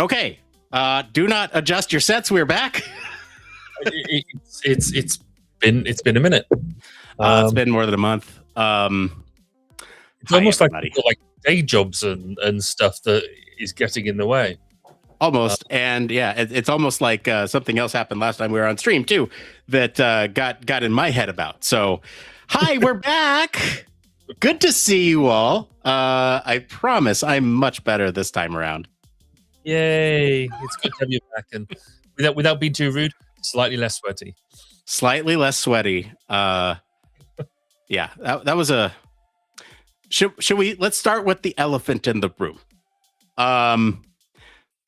Okay. Do not adjust your sets. We're back. It's been a minute. It's been more than a month. It's almost like day jobs and stuff that is getting in the way. Almost. And yeah, it's almost like something else happened last time we were on stream too that got in my head about. So, hi, we're back. Good to see you all. I promise I'm much better this time around. Yay. It's good to have you back. And without being too rude, slightly less sweaty. Slightly less sweaty. Yeah, that was a... Should we... Let's start with the elephant in the room.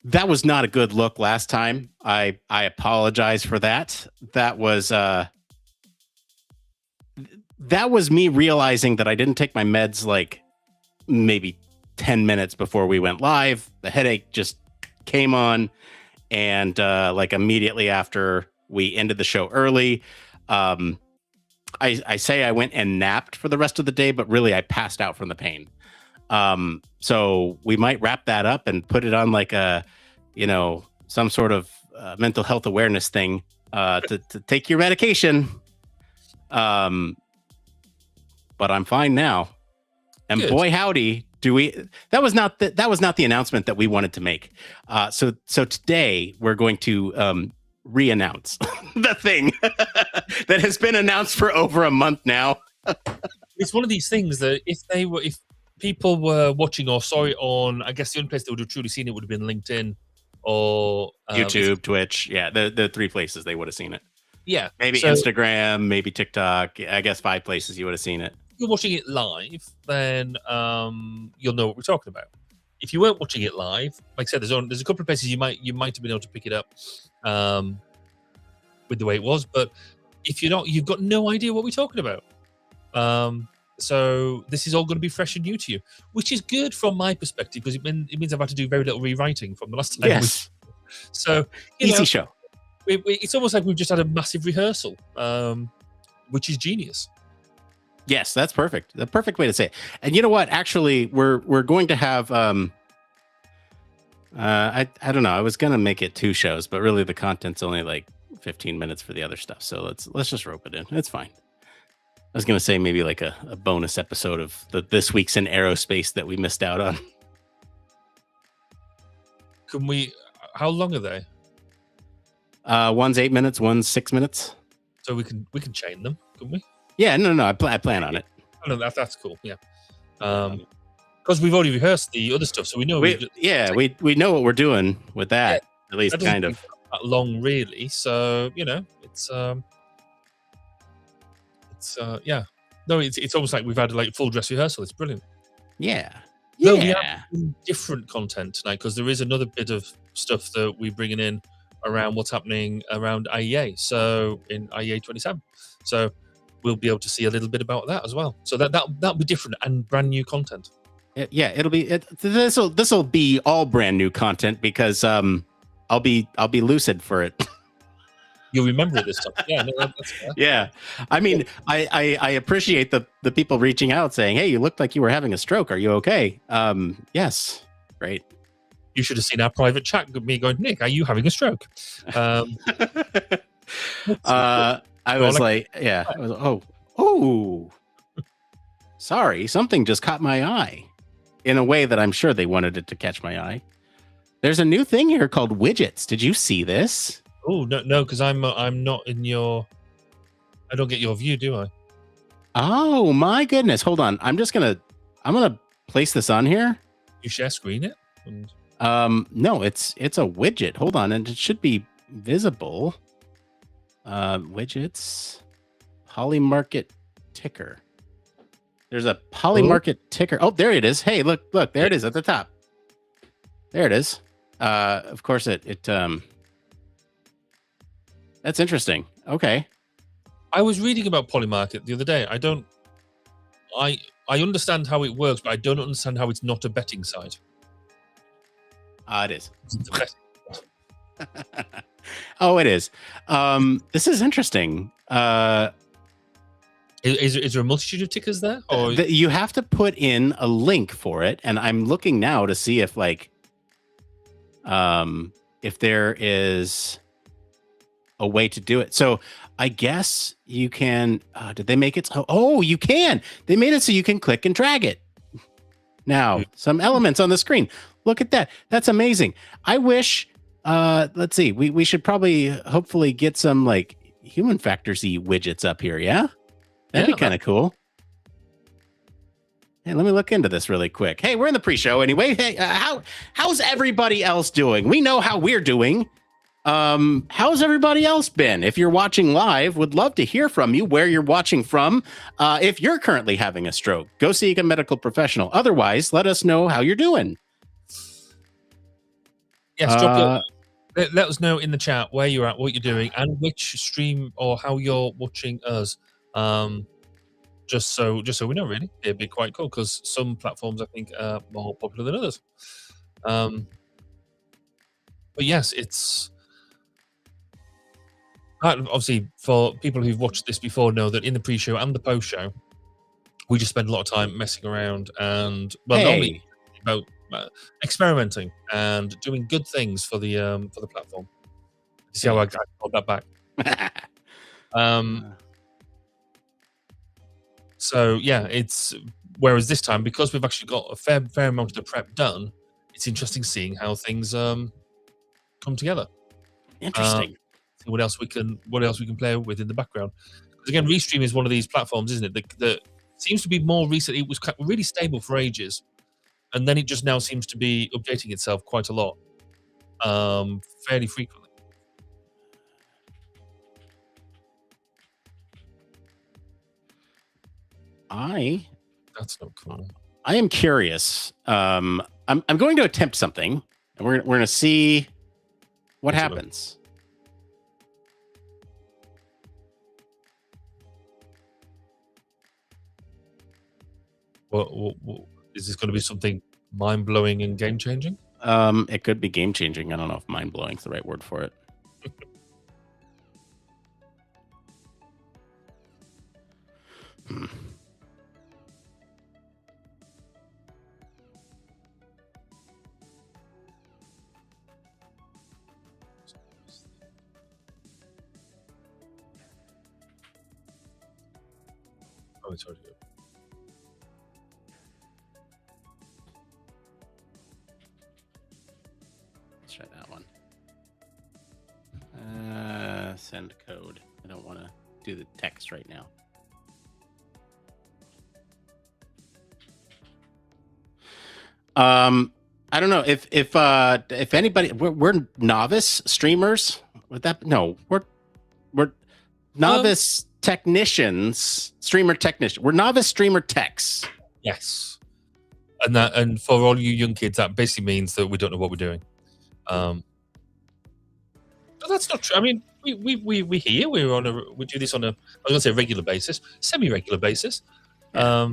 That was not a good look last time. I apologize for that. That was me realizing that I didn't take my meds like maybe 10 minutes before we went live. The headache just came on, and like immediately after we ended the show early, I say I went and napped for the rest of the day, but really I passed out from the pain. So we might wrap that up and put it on like a, some sort of mental health awareness thing to take your medication. But I'm fine now. And good. Boy, howdy, do we? That was not the announcement that we wanted to make. So today we're going to re-announce the thing that has been announced for over a month now. It's one of these things that if people were watching or saw it on, I guess the only place they would have truly seen it would have been LinkedIn or YouTube, Twitch. Yeah, the three places they would have seen it. Yeah, maybe Instagram, maybe TikTok. I guess 5 places you would have seen it. If you're watching it live, then you'll know what we're talking about. If you weren't watching it live, like I said, there's a couple of places you might have been able to pick it up with the way it was. But if you're not, you've got no idea what we're talking about. So this is all going to be fresh and new to you, which is good from my perspective because it means I've had to do very little rewriting from the last time. Yes. So easy show. It's almost like we've just had a massive rehearsal, which is genius. Yes, that's perfect. The perfect way to say it. And you know what? Actually, we're going to have I don't know. I was gonna make it 2 shows, but really the content's only like 15 minutes for the other stuff. So let's just rope it in. It's fine. I was gonna say maybe like a bonus episode of this week's in aerospace that we missed out on. Can we? How long are they? One's 8 minutes, one's 6 minutes. So we can chain them, can we? Yeah, no. I plan on it. Oh, no, that's cool. Yeah, because we've already rehearsed the other stuff, so we know. We know what we're doing with that. Yeah, at least kind of that long, really. So it's yeah. No, it's almost like we've had like full dress rehearsal. It's brilliant. Yeah. No, we have different content tonight because there is another bit of stuff that we're bringing in around what's happening around IEA. So in IEA 27. So we'll be able to see a little bit about that as well. So that'll be different and brand new content. Yeah, it'll be. This'll be all brand new content because I'll be lucid for it. You'll remember it this time. Yeah, no, that's fair. Yeah. I mean, I appreciate the people reaching out saying, "Hey, you looked like you were having a stroke. Are you okay?" Yes. Great. You should have seen our private chat. Me going, Nick, are you having a stroke? I was like, yeah. I was, oh. Sorry, something just caught my eye in a way that I'm sure they wanted it to catch my eye. There's a new thing here called widgets. Did you see this? Oh, no, because I'm not in your... I don't get your view, do I? Oh, my goodness. Hold on. I'm going to place this on here. You share screen it? No, it's a widget. Hold on. And it should be visible. Widgets. Polymarket ticker. There's a Polymarket ticker. Oh, there it is. Hey, look, there it is at the top. There it is. Of course it that's interesting. Okay. I was reading about Polymarket the other day. I understand how it works, but I don't understand how it's not a betting site. It is. Oh, it is. This is interesting. Is there a multitude of tickers there? Or you have to put in a link for it, and I'm looking now to see if like if there is a way to do it. So I guess you can. Did they make it? Oh, you can. They made it so you can click and drag it. Now, some elements on the screen. Look at that. That's amazing. I wish. Let's see. We should probably hopefully get some like human factors-y widgets up here. Yeah, that'd be kind of cool. Hey, let me look into this really quick. Hey, we're in the pre-show anyway. Hey, how's everybody else doing? We know how we're doing. How's everybody else been? If you're watching live, would love to hear from you where you're watching from. If you're currently having a stroke, go seek a medical professional. Otherwise, let us know how you're doing. Yes, let us know in the chat where you're at, what you're doing, and which stream or how you're watching us. Just so we know, really. It'd be quite cool because some platforms I think are more popular than others. But yes, it's obviously for people who've watched this before know that in the pre-show and the post-show, we just spend a lot of time messing around and normally about experimenting and doing good things for the platform. See how I hold that back. So yeah, it's whereas this time, because we've actually got a fair amount of the prep done, it's interesting seeing how things come together. Interesting. See what else we can play with in the background. Because again, Restream is one of these platforms, isn't it? That seems to be more recent. It was really stable for ages, and then it just now seems to be updating itself quite a lot, fairly frequently. That's not cool. I am curious. I'm going to attempt something, and we're going to see what happens. What is this going to be? Something mind-blowing and game-changing? It could be game-changing. I don't know if mind-blowing is the right word for it. Oh, it's already good. Let's try that one. Send code. I don't want to do the text right now. I don't know if anybody we're novice streamers. Would that we're novice technicians, streamer technician. We're novice streamer techs. Yes, and for all you young kids, that basically means that we don't know what we're doing. But that's not true. I mean, we here we do this on a, I was gonna say regular basis, semi-regular basis. Yeah.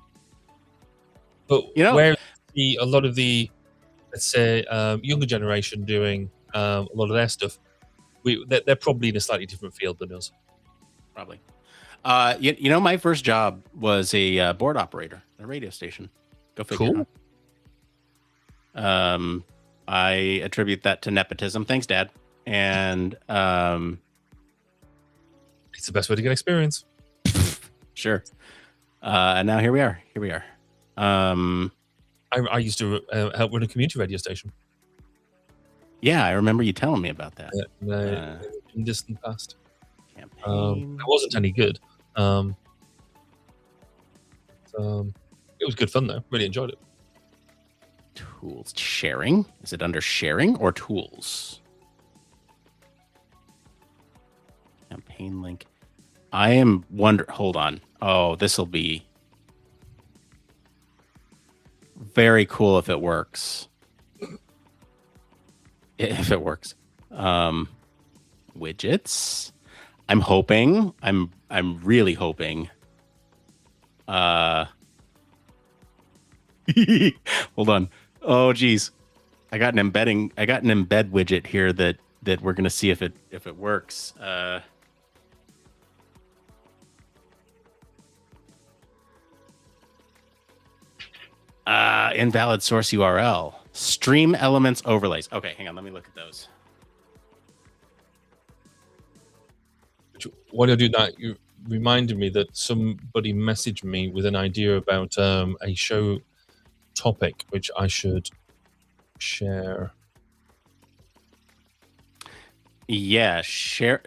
But where a lot of the, let's say, younger generation doing a lot of their stuff, they're probably in a slightly different field than us. Probably. My first job was a board operator at a radio station. Go figure. Cool. I attribute that to nepotism. Thanks, Dad. And it's the best way to get experience. Sure. And now here we are. I used to help run a community radio station. Yeah, I remember you telling me about that. In distant past. Campaign. It wasn't any good. It was good fun though. Really enjoyed it. Tools sharing. Is it under sharing or tools? Campaign link. I am hold on. Oh, this will be very cool if it works. If it works. Widgets. I'm hoping. I'm really hoping. Hold on. Oh geez. I got an embed widget here that we're gonna see if it works. Invalid source URL. Stream elements overlays. Okay, hang on. Let me look at those. While I do that, you reminded me that somebody messaged me with an idea about a show topic, which I should share. Yeah, share.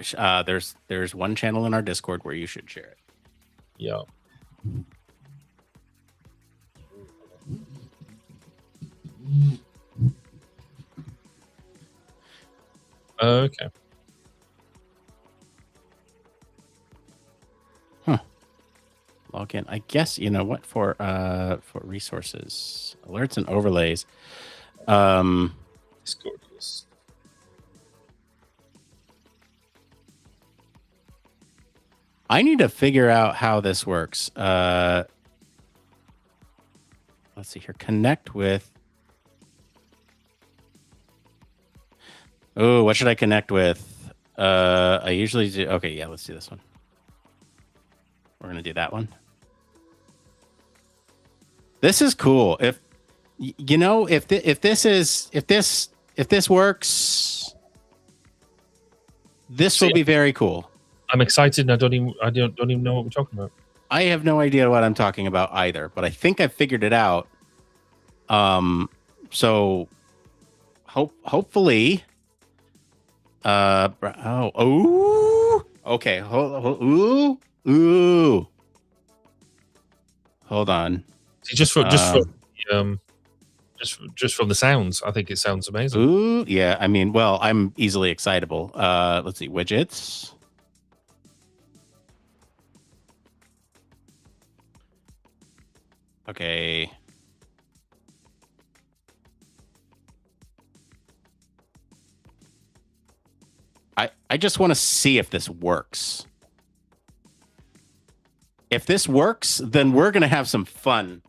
There's one channel in our Discord where you should share it. Yeah. Okay. Log in. I guess you know what for resources, alerts, and overlays. Discord. Yes. I need to figure out how this works. Let's see here. Connect with. Oh, what should I connect with? I usually do. Okay, yeah, let's do this one. We're gonna do that one. This is cool. If you know, if this works, this will be very cool. I'm excited, and I don't even know what we're talking about. I have no idea what I'm talking about either, but I think I figured it out. So hopefully, okay. Hold on. See, just from the sounds, I think it sounds amazing. Ooh, yeah. I mean, well, I'm easily excitable. Let's see, widgets. Okay. I just want to see if this works. If this works, then we're going to have some fun.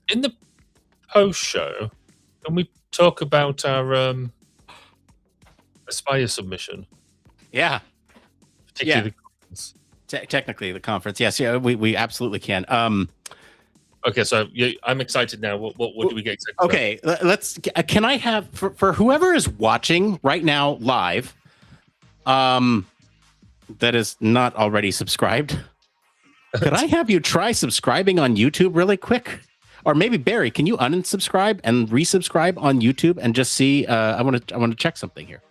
In the post show, can we talk about our Aspire submission? Yeah. Particularly technically the conference. Yes, yeah, we absolutely can. Okay, so I'm excited now. What do we get excited okay, about? Let's. Can I have for whoever is watching right now live, that is not already subscribed? Could I have you try subscribing on YouTube really quick? Or maybe Barry, can you unsubscribe and resubscribe on YouTube and just see? I want to check something here.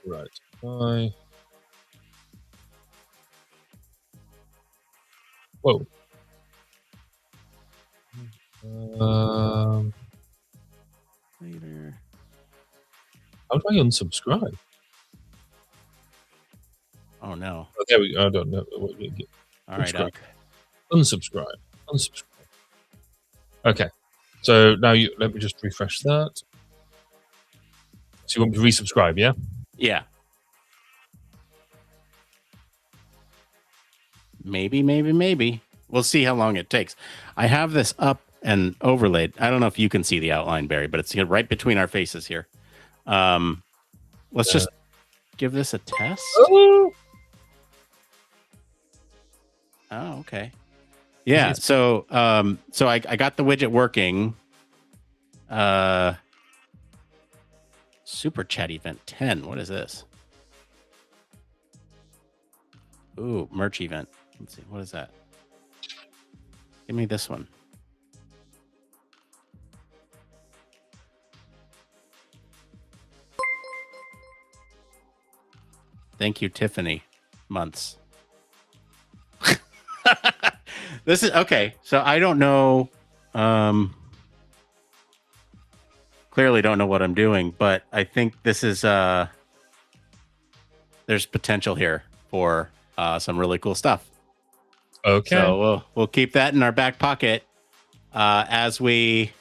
Right. Bye. Whoa. Later. How do I unsubscribe? Oh no. Oh, there we go. I don't know. All right. Unsubscribe. Okay. So now let me just refresh that. So you want me to resubscribe, yeah? Yeah. Maybe. We'll see how long it takes. I have this up and overlaid. I don't know if you can see the outline, Barry, but it's here right between our faces here. Let's just give this a test. Oh, okay. Yeah. So I got the widget working. Super chat event 10. What is this? Ooh, merch event. Let's see. What is that? Give me this one. Thank you, Tiffany. Months. This is okay. So I don't know. Clearly don't know what I'm doing, but I think this is there's potential here for some really cool stuff. okay. So we'll keep that in our back pocket as we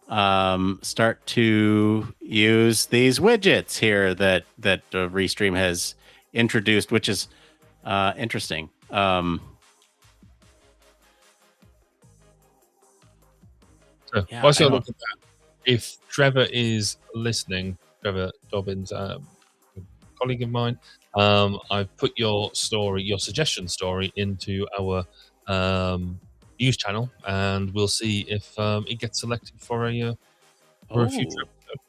start to use these widgets here that Restream has introduced, which is interesting. What's your look at that? if Trevor is listening, Trevor Dobbins, a colleague of mine, I've put your suggestion story into our news channel, and we'll see if it gets selected for a future episode.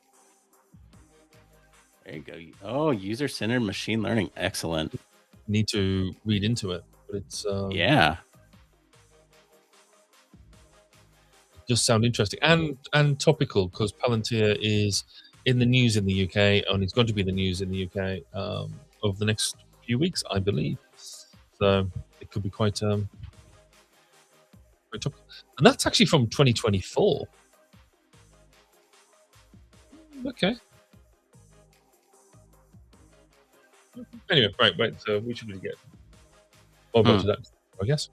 There you go. Oh, user-centered machine learning. Excellent. Need to read into it, but it's yeah. It does sound interesting and topical, because Palantir is in the news in the UK, and it's going to be in the news in the UK over the next few weeks, I believe. So it could be quite topical. And that's actually from 2024. Okay. Anyway, right. So we should really get more about that, I guess.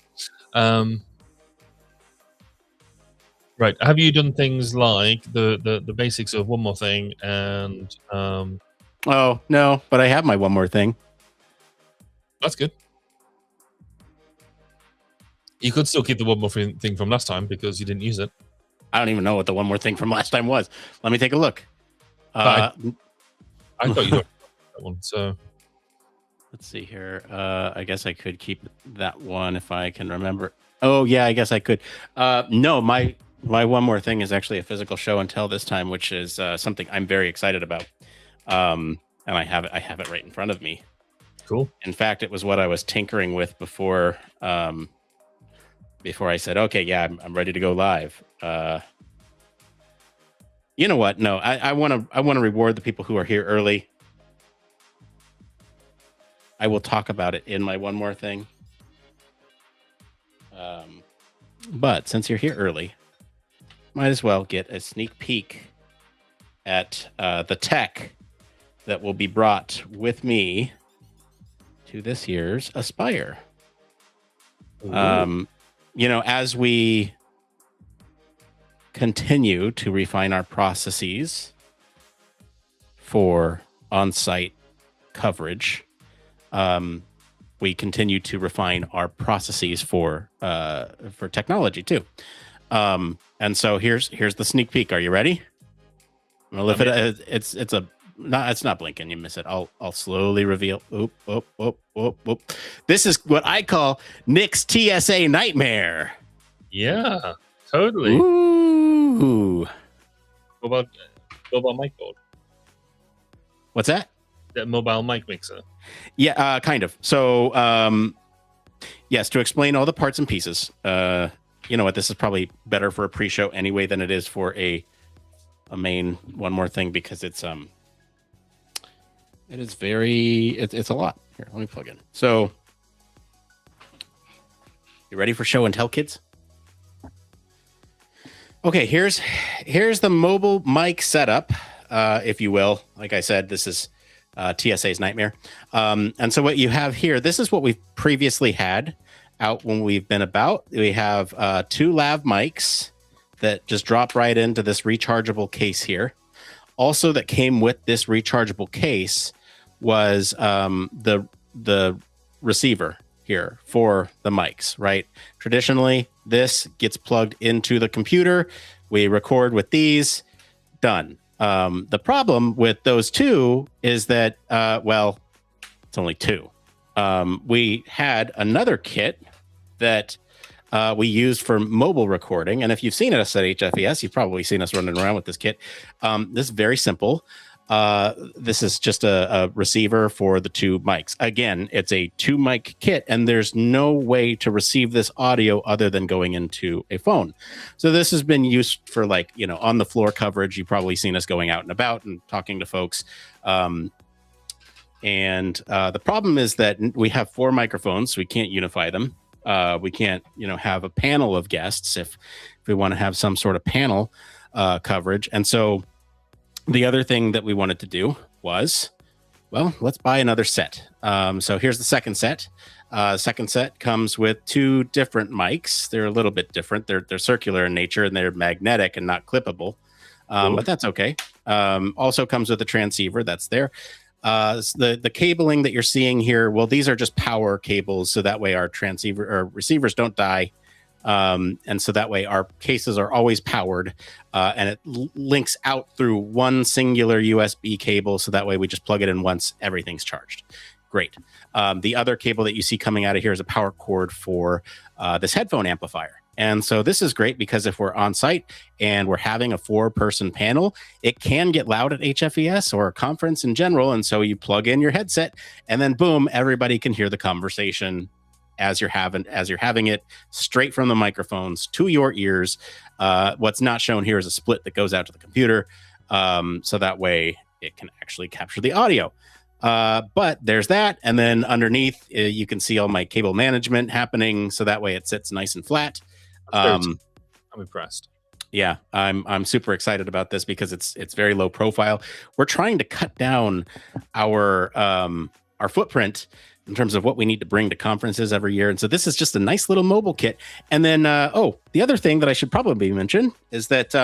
Right. Have you done things like the basics of One More Thing and Oh, no, but I have my one more thing. That's good. You could still keep the one more thing from last time because you didn't use it. I don't even know what the one more thing from last time was. Let me take a look. I thought you got that one. So let's see here. I guess I could keep that one if I can remember. Oh yeah, I guess I could. No, my one more thing is actually a physical show and tell this time, which is something I'm very excited about. And I have it right in front of me. Cool. In fact, it was what I was tinkering with before I said, okay, yeah, I'm ready to go live. You know what? No, I want to reward the people who are here early. I will talk about it in my one more thing. But since you're here early, might as well get a sneak peek at the tech that will be brought with me to this year's Aspire. As we continue to refine our processes for on-site coverage, we continue to refine our processes for technology too. And so here's the sneak peek. Are you ready? I'm gonna lift it. It's not blinking. You miss it. I'll slowly reveal. Oop. This is what I call Nick's TSA nightmare. Yeah, totally. Ooh. What about mic board? What's that? That mobile mic mixer. Yeah, kind of. So, yes, to explain all the parts and pieces. You know what? This is probably better for a pre-show anyway than it is for a main one more thing, because it's a lot. Here, let me plug in. So, you ready for show and tell, kids? Okay, here's the mobile mic setup, if you will. Like I said, this is TSA's nightmare. And so what you have here, this is what we've previously had out when we've been about. We have 2 lav mics that just drop right into this rechargeable case here. Also, that came with this rechargeable case was the receiver here for the mics, right? Traditionally, this gets plugged into the computer. We record with these, done. The problem with those two is that, it's only 2. We had another kit that we used for mobile recording. And if you've seen us at HFES, you've probably seen us running around with this kit. This is very simple. This is just a receiver for the 2 mics. Again, it's a 2 mic kit, and there's no way to receive this audio other than going into a phone. So this has been used for on the floor coverage. You've probably seen us going out and about and talking to folks. And the problem is that we have 4 microphones, so we can't unify them. We can't, have a panel of guests if we want to have some sort of panel coverage. And so the other thing that we wanted to do was, let's buy another set. So here's the second set. Second set comes with 2 different mics. They're a little bit different. They're circular in nature, and they're magnetic and not clippable. But that's okay. Also comes with a transceiver that's there. The cabling that you're seeing here, these are just power cables, so that way our transceiver or receivers don't die And so that way our cases are always powered, and it links out through one singular USB cable. So that way we just plug it in once, everything's charged. Great. The other cable that you see coming out of here is a power cord for this headphone amplifier. And so this is great because if we're on site and we're having a 4-person panel, it can get loud at HFES or a conference in general. And so you plug in your headset and then boom, everybody can hear the conversation as you're having it straight from the microphones to your ears. What's not shown here is a split that goes out to the computer. So that way it can actually capture the audio. But there's that. And then underneath, you can see all my cable management happening. So that way it sits nice and flat. I'm impressed. Yeah, I'm super excited about this because it's very low profile. We're trying to cut down our footprint in terms of what we need to bring to conferences every year. And so this is just a nice little mobile kit. And then, the other thing that I should probably mention is that,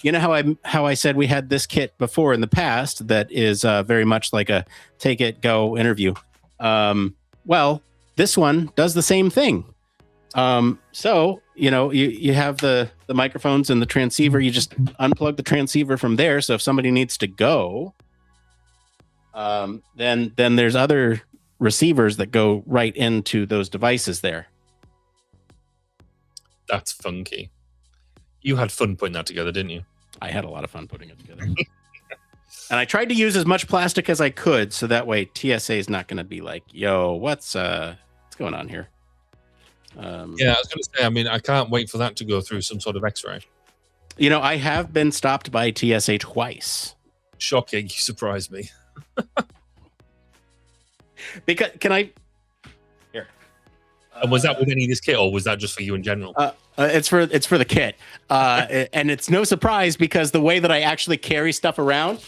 you know how I said we had this kit before in the past that is very much like a take it, go interview. Well, this one does the same thing. So, you have the microphones and the transceiver. You just unplug the transceiver from there. So if somebody needs to go, then there's other receivers that go right into those devices there. That's funky. You had fun putting that together, didn't you? I had a lot of fun putting it together. And I tried to use as much plastic as I could. So that way TSA is not going to be like, yo, what's going on here? Yeah, I was going to say, I can't wait for that to go through some sort of x-ray. I have been stopped by TSA twice. Shocking. You surprised me. Because here. And was that with any of this kit, or was that just for you in general? It's for the kit. And it's no surprise because the way that I actually carry stuff around.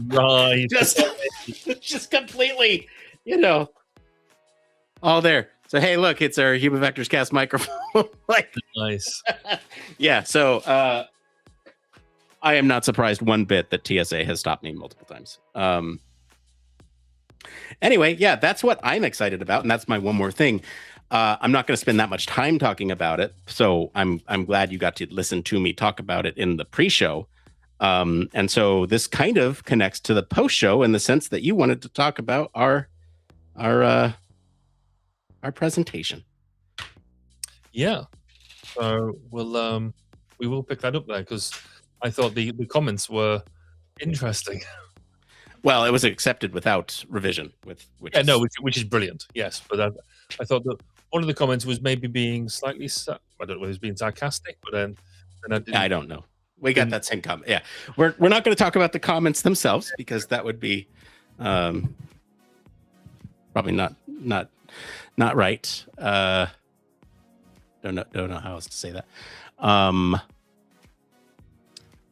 Right. just completely, all there. So, hey, look, it's our Human Vectors Cast microphone. Nice. Yeah. So I am not surprised one bit that TSA has stopped me multiple times. Anyway, yeah, that's what I'm excited about. And that's my one more thing. I'm not going to spend that much time talking about it. So I'm glad you got to listen to me talk about it in the pre-show. And so this kind of connects to the post-show in the sense that you wanted to talk about our presentation. Yeah. So we will pick that up there because I thought the comments were interesting. Well, it was accepted without revision, which is brilliant. Yes, but I thought that one of the comments was maybe being slightly, I don't know, whether it was being sarcastic, but then I don't know. We got that same comment. Yeah, we're not going to talk about the comments themselves because that would be probably not right. Don't know how else to say that.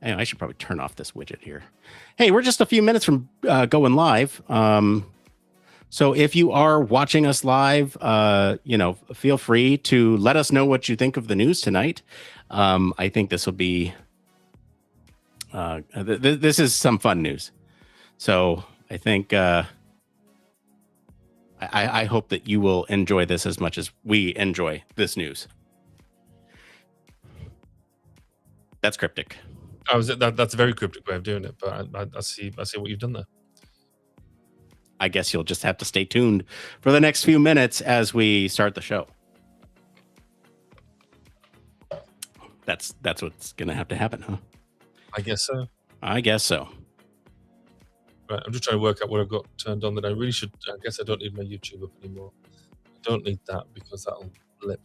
Anyway, I should probably turn off this widget here. Hey, we're just a few minutes from going live. So if you are watching us live, feel free to let us know what you think of the news tonight. I think this will be this is some fun news. So I think I hope that you will enjoy this as much as we enjoy this news. That's cryptic. That's a very cryptic way of doing it, but I see what you've done there. I guess you'll just have to stay tuned for the next few minutes as we start the show. That's what's gonna have to happen, huh? I guess so. Right, I'm just trying to work out what I've got turned on that I really should. I guess I don't need my YouTube up anymore. I don't need that because that'll go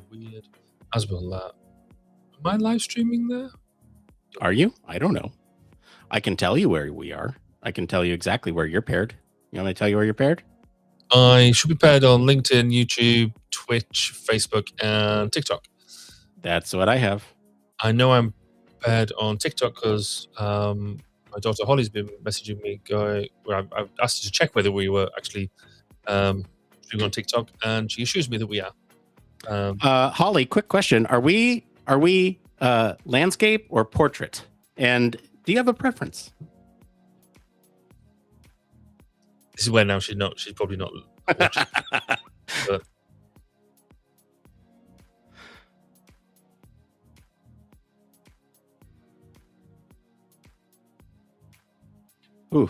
weird. As will that. Am I live streaming there? Are you? I don't know. I can tell you where we are. I can tell you exactly where you're paired. You want me to tell you where you're paired? I should be paired on LinkedIn, YouTube, Twitch, Facebook, and TikTok. That's what I have. I know I'm paired on TikTok because my daughter Holly's been messaging me going, where I've asked her to check whether we were actually streaming on TikTok, and she assures me that we are. Holly, quick question: Are we landscape or portrait? And do you have a preference? This is where now she's probably not watching. But Ooh.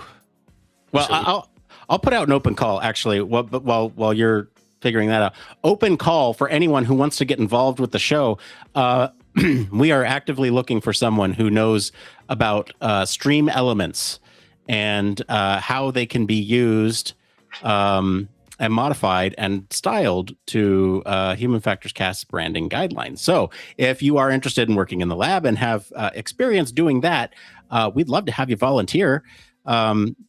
Well, I'll put out an open call actually. While you're figuring that out, open call for anyone who wants to get involved with the show. We are actively looking for someone who knows about stream elements and how they can be used and modified and styled to Human Factors Cast branding guidelines. So if you are interested in working in the lab and have experience doing that, we'd love to have you volunteer.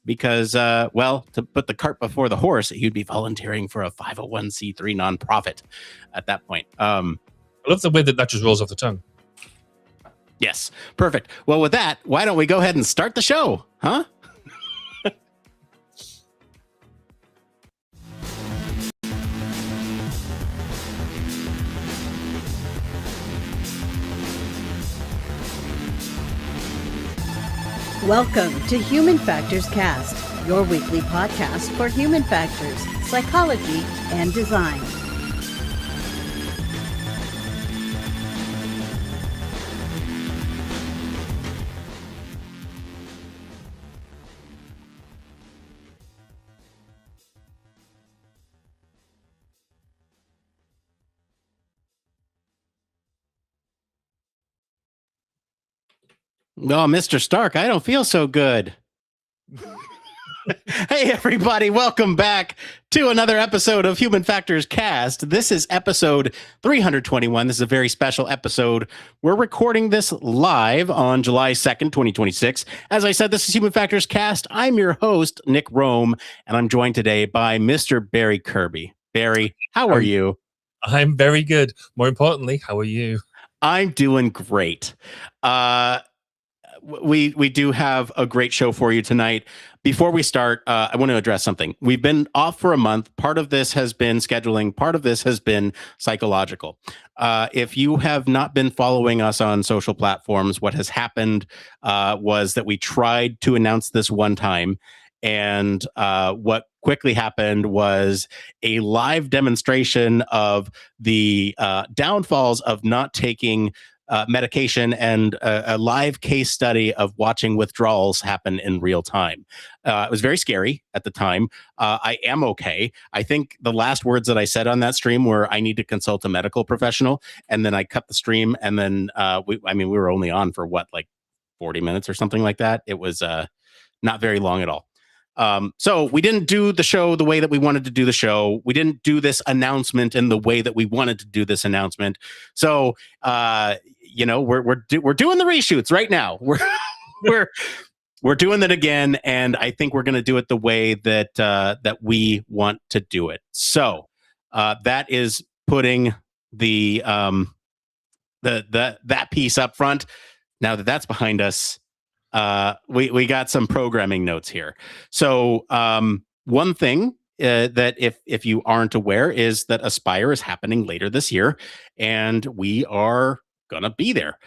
Because, well, to put the cart before the horse, you'd be volunteering for a 501c3 nonprofit at that point. I love the way that just rolls off the tongue. Yes, perfect. Well, with that, why don't we go ahead and start the show, huh? Welcome to Human Factors Cast, your weekly podcast for human factors, psychology, and design. Oh, Mr. Stark, I don't feel so good. Hey, everybody. Welcome back to another episode of Human Factors Cast. This is episode 321. This is a very special episode. We're recording this live on July 2nd, 2026. As I said, this is Human Factors Cast. I'm your host, Nick Roome, and I'm joined today by Mr. Barry Kirby. Barry, how are you? I'm very good. More importantly, how are you? I'm doing great. We do have a great show for you tonight. Before we start, I want to address something. We've been off for a month. Part of this has been scheduling. Part of this has been psychological. If you have not been following us on social platforms, what has happened was that we tried to announce this one time. And what quickly happened was a live demonstration of the downfalls of not taking medication and a live case study of watching withdrawals happen in real time. It was very scary at the time. I am okay. I think the last words that I said on that stream were, I need to consult a medical professional. And then I cut the stream. And then we were only on for like 40 minutes or something like that. It was not very long at all. So we didn't do the show the way that we wanted to do the show. We didn't do this announcement in the way that we wanted to do this announcement. So, we're doing the reshoots right now. We're doing it again. And I think we're going to do it the way that we want to do it. So, that is putting that piece up front. Now that that's behind us, we got some programming notes here. So one thing that if you aren't aware is that Aspire is happening later this year, and we are gonna be there.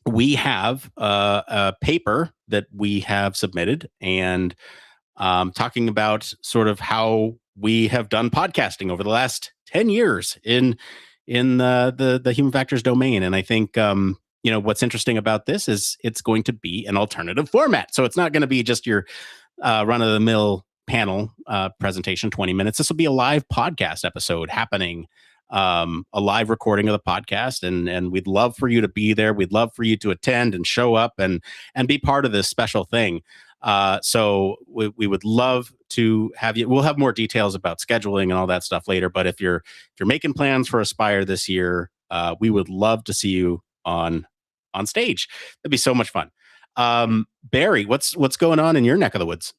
We have a paper that we have submitted, and talking about sort of how we have done podcasting over the last 10 years in the human factors domain. And I think what's interesting about this is it's going to be an alternative format. So it's not going to be just your run-of-the-mill panel presentation, 20 minutes. This will be a live podcast episode happening, a live recording of the podcast. And we'd love for you to be there. We'd love for you to attend and show up and be part of this special thing. So we would love to have you. We'll have more details about scheduling and all that stuff later. But if you're making plans for Aspire this year, we would love to see you on stage. That'd be so much fun. Barry, what's going on in your neck of the woods?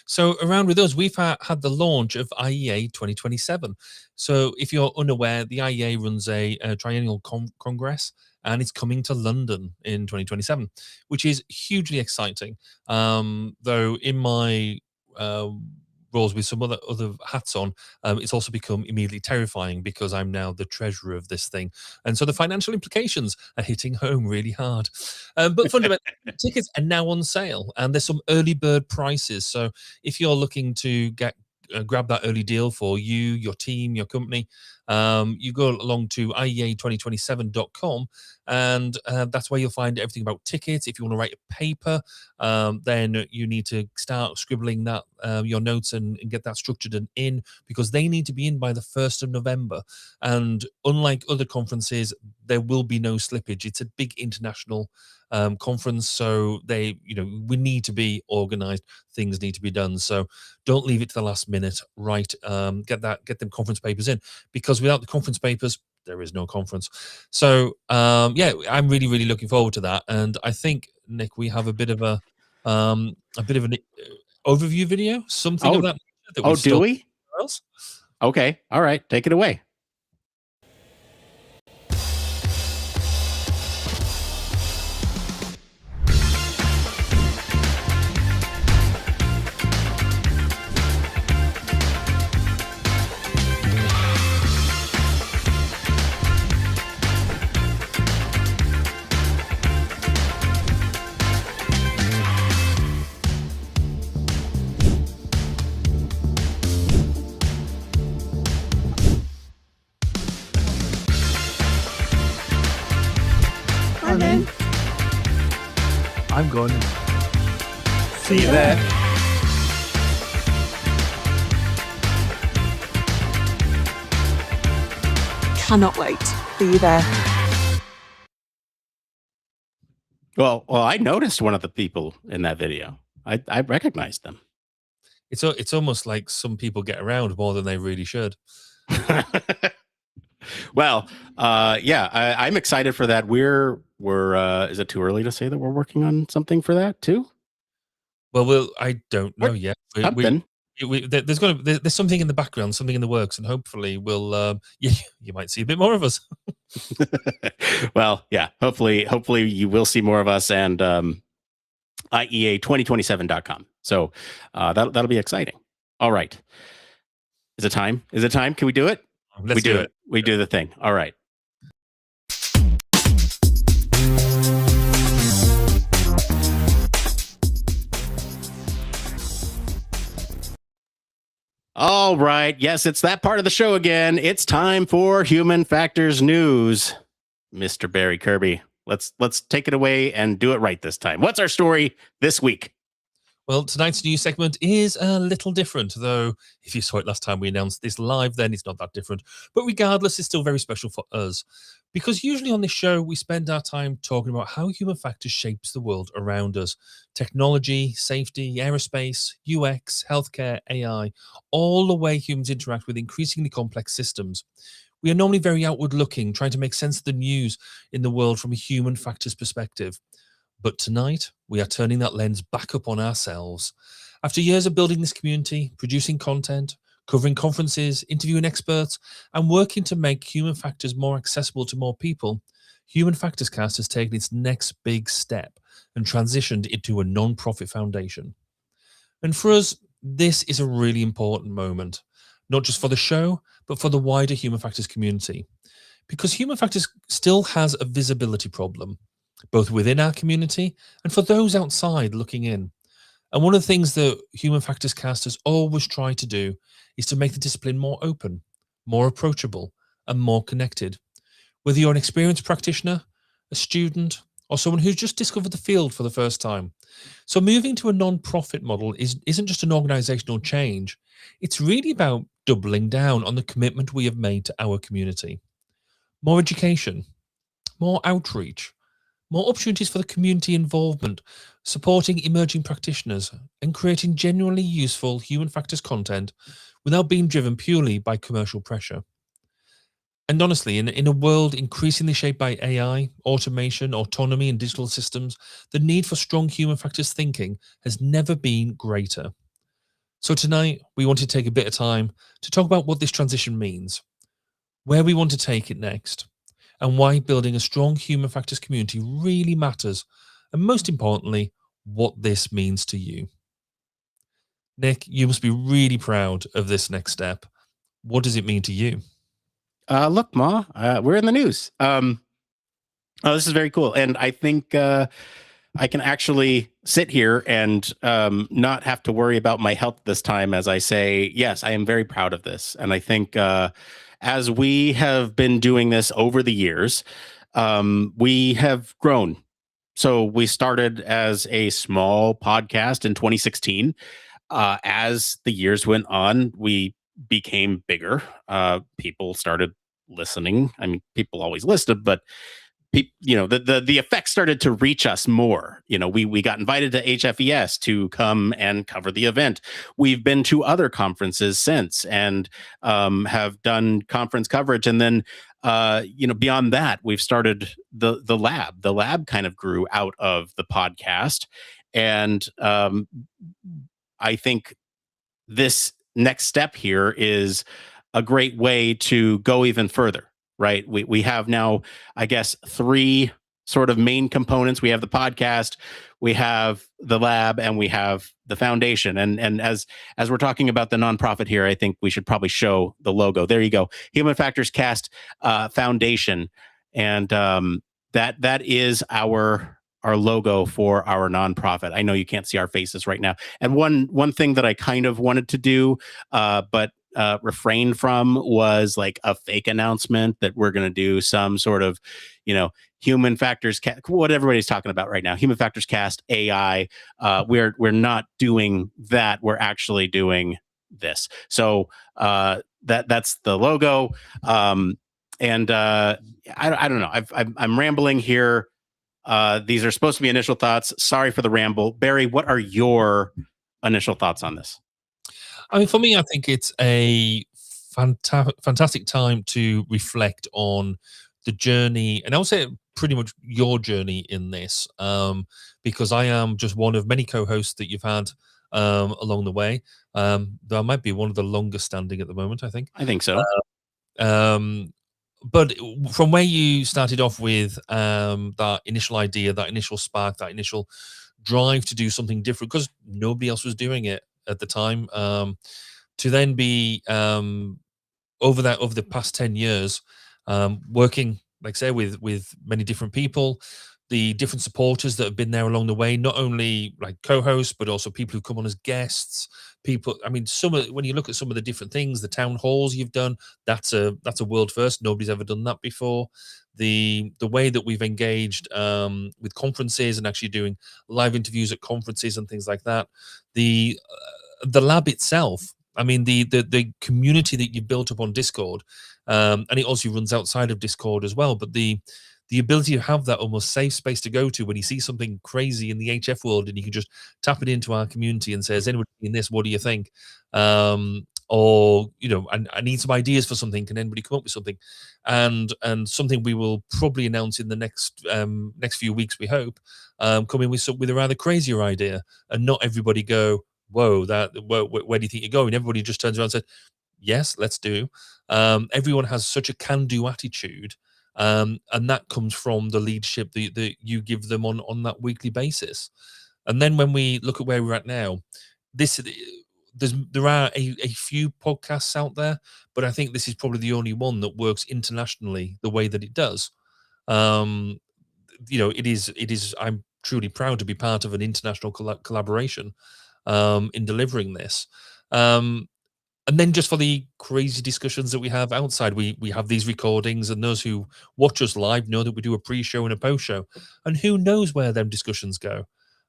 So around with us, we've had the launch of IEA 2027. So if you're unaware, the IEA runs a triennial congress, and it's coming to London in 2027, which is hugely exciting. Though in my roles with some other hats on, it's also become immediately terrifying because I'm now the treasurer of this thing. And so the financial implications are hitting home really hard. But fundamentally, tickets are now on sale, and there's some early bird prices. So if you're looking to get grab that early deal for you, your team, your company, you go along to IEA2027.com, and that's where you'll find everything about tickets. If you want to write a paper, then you need to start scribbling that your notes and get that structured and in, because they need to be in by the 1st of November. And unlike other conferences, there will be no slippage. It's a big international conference, so we need to be organized. Things need to be done. So don't leave it to the last minute. Get them conference papers in, because without the conference papers, there is no conference. So I'm really, really looking forward to that. And I think, Nick, we have a bit of an overview video, something of that nature that do we? Else. Okay, all right, take it away. I'm going. See you there. Cannot wait. See you there. Well, I noticed one of the people in that video. I recognized them. It's almost like some people get around more than they really should. Well, I'm excited for that. We're is it too early to say that we're working on something for that too? Well, I don't know yet. Something. There's something in the background, something in the works, and hopefully we'll you might see a bit more of us. Well, yeah, hopefully you will see more of us, and IEA2027.com. So that'll be exciting. All right. Is it time? Can we do it? Let's do it. We do the thing. All right. All right. Yes, it's that part of the show again. It's time for Human Factors News. Mr. Barry Kirby, let's take it away and do it right this time. What's our story this week? Well, tonight's news segment is a little different, though if you saw it last time we announced this live, then it's not that different. But regardless, it's still very special for us, because usually on this show, we spend our time talking about how human factors shapes the world around us. Technology, safety, aerospace, UX, healthcare, AI, all the way humans interact with increasingly complex systems. We are normally very outward looking, trying to make sense of the news in the world from a human factors perspective. But tonight, we are turning that lens back up on ourselves. After years of building this community, producing content, covering conferences, interviewing experts, and working to make human factors more accessible to more people, Human Factors Cast has taken its next big step and transitioned into a non-profit foundation. And for us, this is a really important moment, not just for the show, but for the wider Human Factors community. Because Human Factors still has a visibility problem, both within our community and for those outside looking in. And one of the things that Human Factors Cast has always tried to do is to make the discipline more open, more approachable, and more connected. Whether you're an experienced practitioner, a student, or someone who's just discovered the field for the first time. So moving to a non-profit model isn't just an organizational change. It's really about doubling down on the commitment we have made to our community. More education, more outreach, more opportunities for the community involvement, supporting emerging practitioners, and creating genuinely useful human factors content without being driven purely by commercial pressure. And honestly, in a world increasingly shaped by AI, automation, autonomy, and digital systems, the need for strong human factors thinking has never been greater. So tonight, we want to take a bit of time to talk about what this transition means, where we want to take it next, and why building a strong human factors community really matters, and most importantly, what this means to you. Nick, you must be really proud of this next step. What does it mean to you? Look, Ma, we're in the news. This is very cool. And I think I can actually sit here and not have to worry about my health this time as I say, yes, I am very proud of this. And I think as we have been doing this over the years, we have grown. So we started as a small podcast in 2016. As the years went on, we became bigger. People started listening. I mean, people always listened, but the effects started to reach us more. We got invited to HFES to come and cover the event. We've been to other conferences since and have done conference coverage, and then beyond that, we've started the lab. The lab kind of grew out of the podcast, and I think this next step here is a great way to go even further, right? We have now, I guess, three sort of main components. We have the podcast, we have the lab, and we have the foundation. And as we're talking about the nonprofit here, I think we should probably show the logo. There you go, Human Factors Cast Foundation, and that is our logo for our nonprofit. I know you can't see our faces right now. And one thing that I kind of wanted to do, but refrained from, was like a fake announcement that we're going to do some sort of, Human Factors Cast, what everybody's talking about right now, Human Factors Cast AI. We're not doing that. We're actually doing this. So that's the logo. And I don't know. I'm rambling here. These are supposed to be initial thoughts. Sorry for the ramble. Barry, what are your initial thoughts on this? I mean, for me, I think it's a fantastic time to reflect on the journey, and I would say pretty much your journey in this, because I am just one of many co-hosts that you've had along the way. Though I might be one of the longest standing at the moment, I think. I think so. But from where you started off with that initial idea, that initial spark, that initial drive to do something different, because nobody else was doing it at the time, to then be over the past 10 years, working, like I say, with many different people, the different supporters that have been there along the way, not only like co-hosts, but also people who come on as guests. People, I mean, when you look at some of the different things, the town halls you've done, that's a world first. Nobody's ever done that before. The way that we've engaged with conferences and actually doing live interviews at conferences and things like that. The lab itself, I mean, the community that you built up on Discord, and it also runs outside of Discord as well, but the ability to have that almost safe space to go to when you see something crazy in the HF world, and you can just tap it into our community and say, has anybody seen this? What do you think? Or, I need some ideas for something. Can anybody come up with something? And something we will probably announce in the next few weeks, we hope, come in with a rather crazier idea, and not everybody go, whoa, where do you think you're going? Everybody just turns around and said, yes, let's do. Everyone has such a can-do attitude. And that comes from the leadership that you give them on that weekly basis. And then when we look at where we're at now, there are a few podcasts out there, but I think this is probably the only one that works internationally the way that it does. It is. I'm truly proud to be part of an international collaboration in delivering this. And then just for the crazy discussions that we have outside, we have these recordings, and those who watch us live know that we do a pre-show and a post-show, and who knows where them discussions go.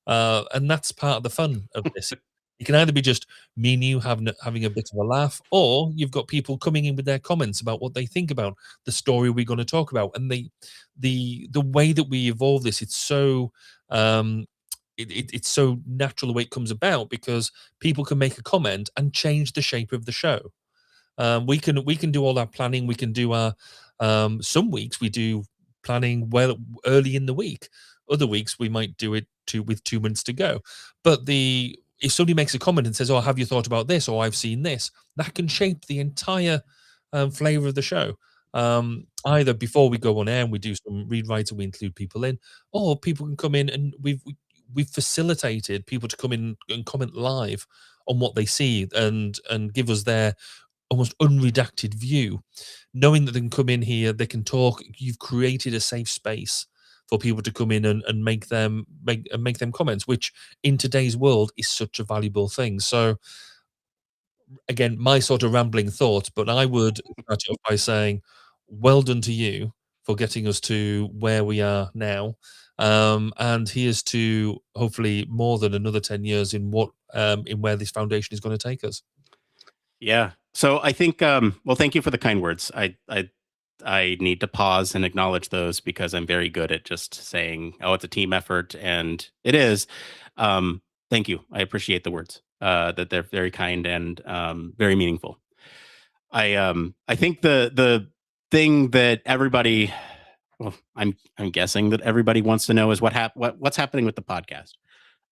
And that's part of the fun of this. It can either be just me and you having a bit of a laugh, or you've got people coming in with their comments about what they think about the story we're going to talk about. And the way that we evolve this, it's so it's so natural the way it comes about, because people can make a comment and change the shape of the show. We can do all our planning. We can do our some weeks we do planning well early in the week. Other weeks we might do it with 2 minutes to go. But if somebody makes a comment and says, "Oh, have you thought about this?" or "I've seen this," that can shape the entire flavor of the show. Either before we go on air and we do some read writes and we include people in, or people can come in and we've facilitated people to come in and comment live on what they see and give us their almost unredacted view, knowing that they can come in here, they can talk. You've created a safe space for people to come in and make them comments, which in today's world is such a valuable thing. So again, my sort of rambling thoughts, but I would start it off by saying, well done to you for getting us to where we are now. And here's to hopefully more than another 10 years in where this foundation is going to take us. Yeah. So I think, well, thank you for the kind words. I need to pause and acknowledge those because I'm very good at just saying, "Oh, it's a team effort," and it is. Thank you. I appreciate the words. That they're very kind and very meaningful. I think the thing that everybody, well, I'm guessing that everybody wants to know is what's happening with the podcast.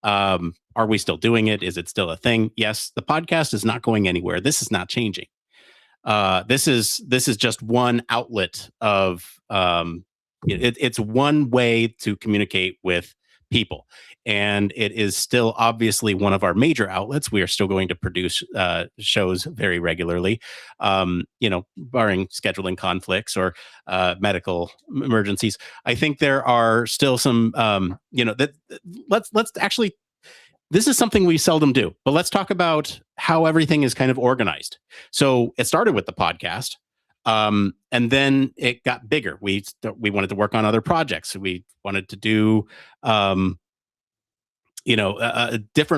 Are we still doing it? Is it still a thing? Yes, the podcast is not going anywhere. This is not changing. This is just one outlet of it's one way to communicate with people, and it is still obviously one of our major outlets. We are still going to produce shows very regularly, barring scheduling conflicts or medical emergencies. I think there are still some let's actually, this is something we seldom do, but let's talk about how everything is kind of organized. So it started with the podcast, and then it got bigger. We wanted to work on other projects. We wanted to do, different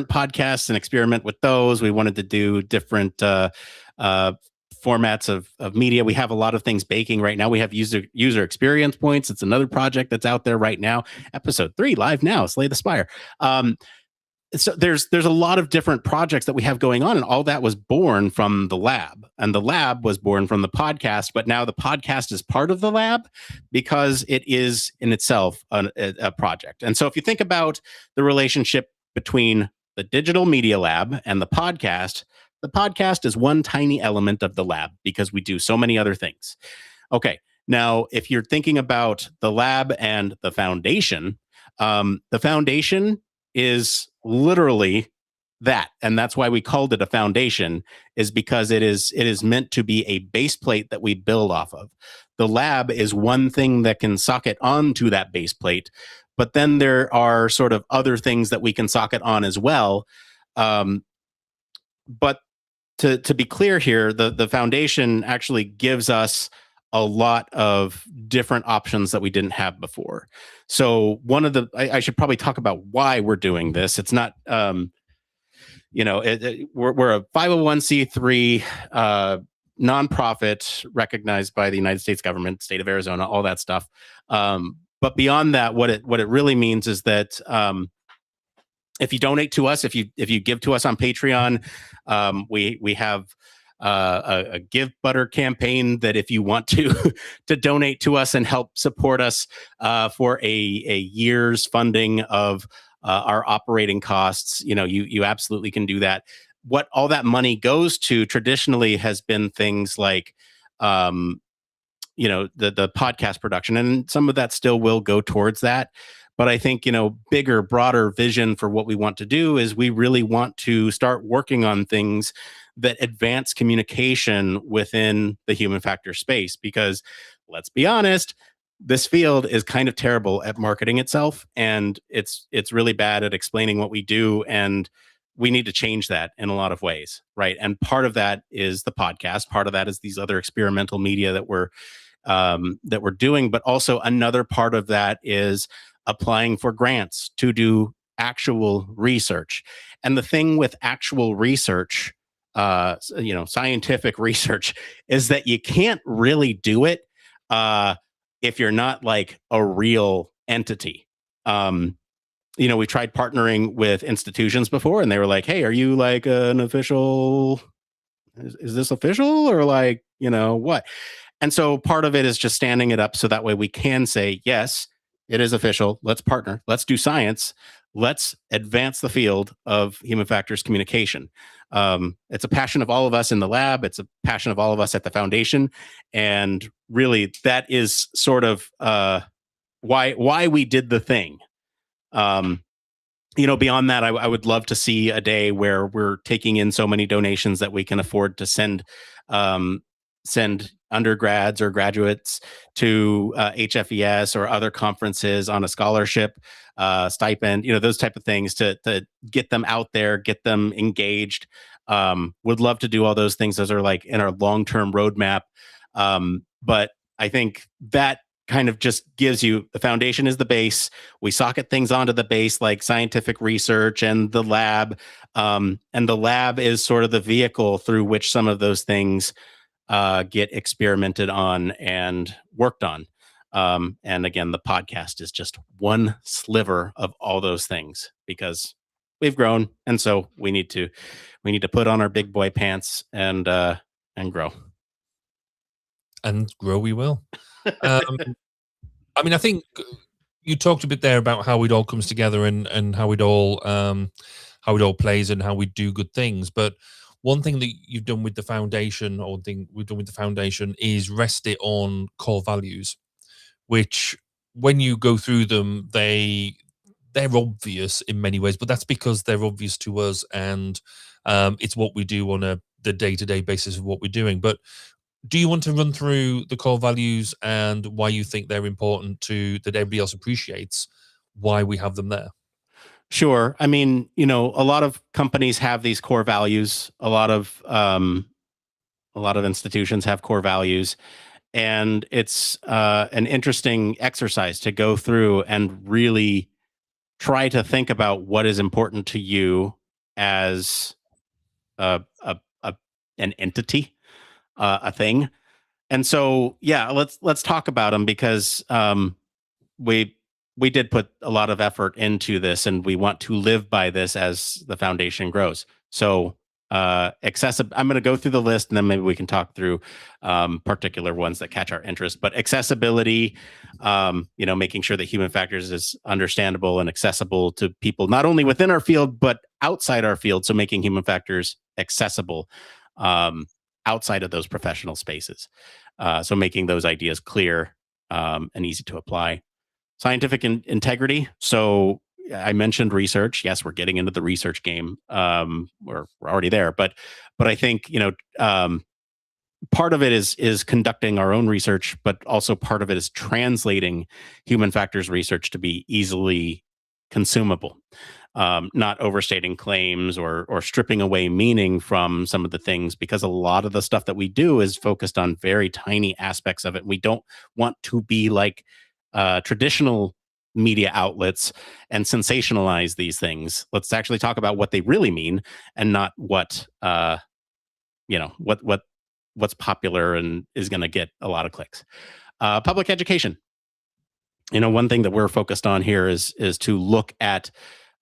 podcasts and experiment with those. We wanted to do different formats of media. We have a lot of things baking right now. We have user experience points. It's another project that's out there right now. Episode 3 live now. Slay the Spire. So there's a lot of different projects that we have going on, and all that was born from the lab, and the lab was born from the podcast. But now the podcast is part of the lab because it is in itself a project. And so if you think about the relationship between the digital media lab and the podcast is one tiny element of the lab because we do so many other things. Okay, now if you're thinking about the lab and the foundation is literally that, and that's why we called it a foundation, is because it is meant to be a base plate that we build off of. The lab is one thing that can socket onto that base plate, but then there are sort of other things that we can socket on as well. But to be clear here, the foundation actually gives us a lot of different options that we didn't have before. So I should probably talk about why we're doing this. It's not, we're a 501c3 nonprofit recognized by the United States government, state of Arizona, all that stuff. But beyond that, what it really means is that if you donate to us, if you give to us on Patreon, we have a Give Butter campaign that if you want to donate to us and help support us for a year's funding of our operating costs, you absolutely can do that. What all that money goes to traditionally has been things like the podcast production, and some of that still will go towards that. But I think, bigger, broader vision for what we want to do is we really want to start working on things that advance communication within the human factor space. Because let's be honest, this field is kind of terrible at marketing itself, and it's really bad at explaining what we do. And we need to change that in a lot of ways, right? And part of that is the podcast. Part of that is these other experimental media that we're doing. But also another part of that is applying for grants to do actual research. And the thing with actual research, scientific research, is that you can't really do it if you're not like a real entity. We tried partnering with institutions before, and they were like, "Hey, are you like an official? Is this official, or like, what?" And so part of it is just standing it up so that way we can say, yes, it is official. Let's partner. Let's do science. Let's advance the field of human factors communication. It's a passion of all of us in the lab. It's a passion of all of us at the foundation. And really, that is sort of why we did the thing. Beyond that, I would love to see a day where we're taking in so many donations that we can afford to send undergrads or graduates to HFES or other conferences on a scholarship, stipend, those type of things to get them out there, get them engaged. Would love to do all those things. Those are like in our long-term roadmap. But I think that kind of just gives you the foundation is the base. We socket things onto the base like scientific research and the lab. And the lab is sort of the vehicle through which some of those things get experimented on and worked on. And again, the podcast is just one sliver of all those things because we've grown. And so we need to put on our big boy pants and grow. And grow we will. I mean, I think you talked a bit there about how it all comes together and how it all plays and how we do good things. But one thing that you've done with the foundation, or thing we've done with the foundation, is rest it on core values, which when you go through them, they're obvious in many ways, but that's because they're obvious to us, and it's what we do on the day-to-day basis of what we're doing. But do you want to run through the core values and why you think they're important that everybody else appreciates, why we have them there? Sure. I mean, a lot of companies have these core values. A lot of institutions have core values, and it's an interesting exercise to go through and really try to think about what is important to you as an entity, a thing. And so, yeah, let's talk about them because we did put a lot of effort into this, and we want to live by this as the foundation grows. So I'm going to go through the list, and then maybe we can talk through particular ones that catch our interest. But accessibility, making sure that human factors is understandable and accessible to people, not only within our field, but outside our field. So making human factors accessible outside of those professional spaces. So making those ideas clear and easy to apply. Scientific integrity. So I mentioned research. Yes, we're getting into the research game. We're already there, but I think part of it is conducting our own research, but also part of it is translating human factors research to be easily consumable, not overstating claims or stripping away meaning from some of the things, because a lot of the stuff that we do is focused on very tiny aspects of it. We don't want to be like traditional media outlets and sensationalize these things. Let's actually talk about what they really mean and not what what's popular and is going to get a lot of clicks. Public education. One thing that we're focused on here is to look at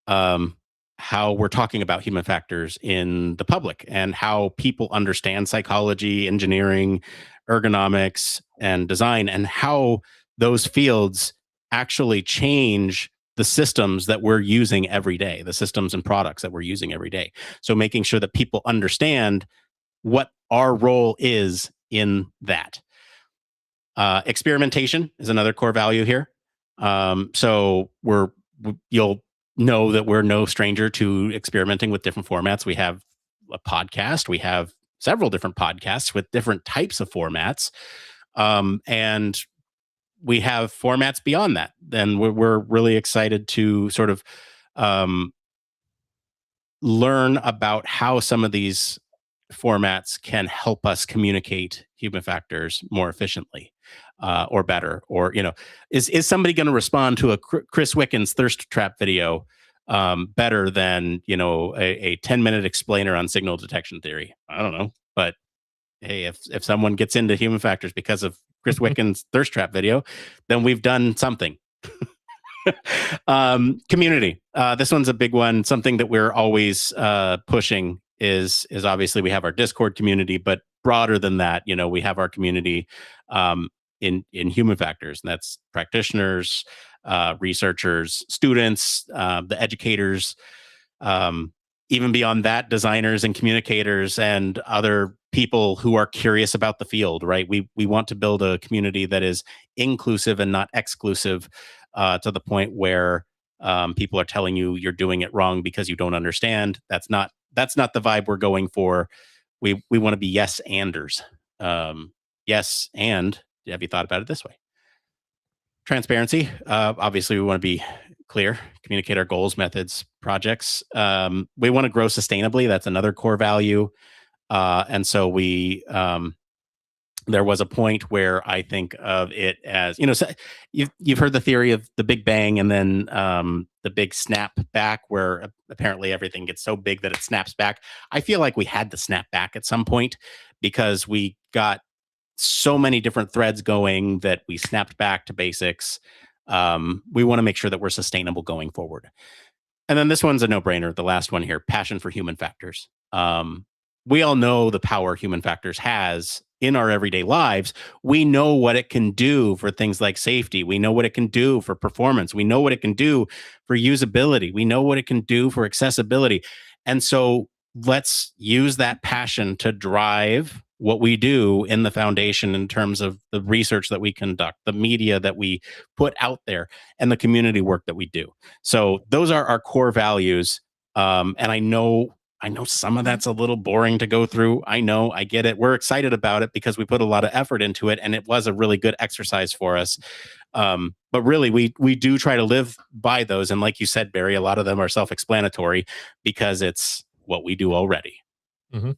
how we're talking about human factors in the public and how people understand psychology, engineering, ergonomics, and design, and how those fields actually change the systems that we're using every day, the systems and products that we're using every day. So making sure that people understand what our role is in that. Experimentation is another core value here. So you'll know that we're no stranger to experimenting with different formats. We have a podcast. We have several different podcasts with different types of formats. And we have formats beyond that. Then we're really excited to sort of learn about how some of these formats can help us communicate human factors more efficiently or better. Or, is somebody going to respond to a Chris Wickens thirst trap video better than, a 10-minute explainer on signal detection theory? I don't know. But hey, if someone gets into human factors because of Chris Wickens' thirst trap video, then we've done something. Community. This one's a big one. Something that we're always pushing is obviously we have our Discord community, but broader than that, we have our community in human factors, and that's practitioners, researchers, students, the educators, even beyond that, designers and communicators and other people who are curious about the field, right? We want to build a community that is inclusive and not exclusive, to the point where people are telling you you're doing it wrong because you don't understand. That's not the vibe we're going for. We want to be yes-anders. Yes, and have you thought about it this way? Transparency. Obviously, we want to be clear, communicate our goals, methods, projects. We want to grow sustainably. That's another core value. And so there was a point where I think of it as, so you've heard the theory of the Big Bang and then the big snap back, where apparently everything gets so big that it snaps back. I feel like we had to snap back at some point because we got so many different threads going that we snapped back to basics. We want to make sure that we're sustainable going forward. And then this one's a no-brainer. The last one here, passion for human factors. We all know the power human factors has in our everyday lives. We know what it can do for things like safety. We know what it can do for performance. We know what it can do for usability. We know what it can do for accessibility. And so let's use that passion to drive what we do in the foundation in terms of the research that we conduct, the media that we put out there, and the community work that we do. So those are our core values. And I know some of that's a little boring to go through. I get it. We're excited about it because we put a lot of effort into it, and it was a really good exercise for us. But really, we do try to live by those. And like you said, Barry, a lot of them are self-explanatory because it's what we do already. Mm-hmm.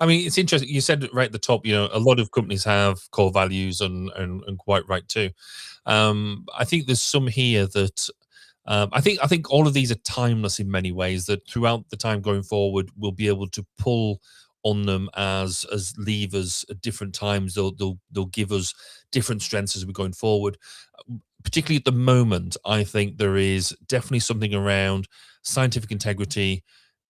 I mean, it's interesting. You said right at the top, a lot of companies have core values and quite right too. I think there's some here that I think all of these are timeless in many ways, that throughout the time going forward, we'll be able to pull on them as levers at different times. They'll give us different strengths as we're going forward. Particularly at the moment, I think there is definitely something around scientific integrity,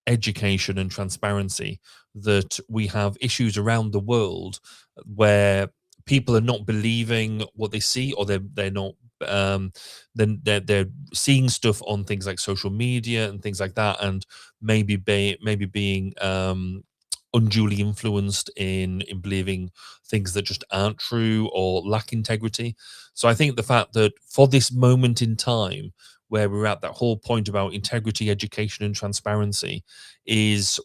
education and transparency, that we have issues around the world where people are not believing what they see, or they're not then they're seeing stuff on things like social media and things like that, and maybe being unduly influenced in believing things that just aren't true or lack integrity. So I think the fact that for this moment in time, where we're at that whole point about integrity, education, and transparency, is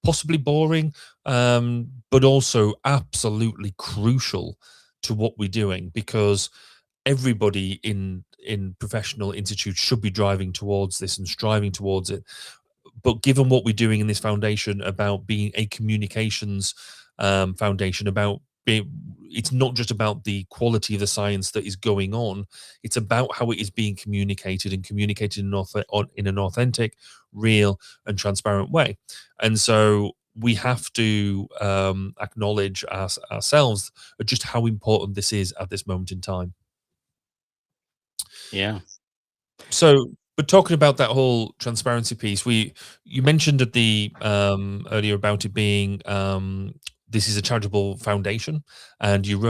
possibly boring, but also absolutely crucial to what we're doing, because everybody in professional institutes should be driving towards this and striving towards it. But given what we're doing in this foundation about being a communications foundation, about it's not just about the quality of the science that is going on, it's about how it is being communicated, and communicated in an authentic, real and transparent way. And so we have to acknowledge ourselves just how important this is at this moment in time. Yeah. So, but talking about that whole transparency piece, you mentioned at the earlier about it being this is a charitable foundation, and you've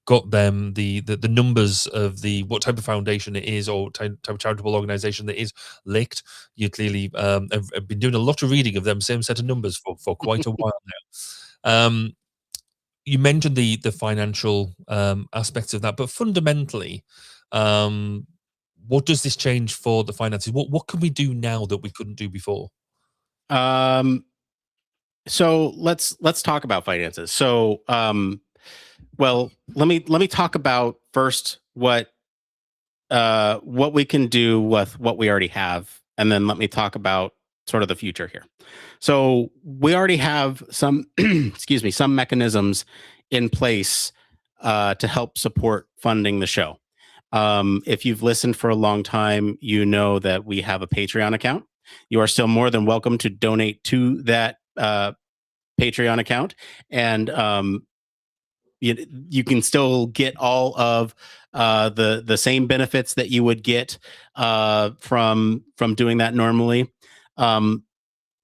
got them the numbers of the what type of foundation it is, or type of charitable organization that is licked. You clearly have been doing a lot of reading of them same set of numbers for quite a while now. You mentioned the financial aspects of that, but fundamentally, what does this change for the finances? What can we do now that we couldn't do before? So let's talk about finances. So, well, let me talk about first what we can do with what we already have, and then let me talk about sort of the future here. So we already have some, excuse me, some mechanisms in place to help support funding the show. If you've listened for a long time, you know that we have a Patreon account. You are still more than welcome to donate to that Patreon account, and you can still get all of the same benefits that you would get from doing that normally.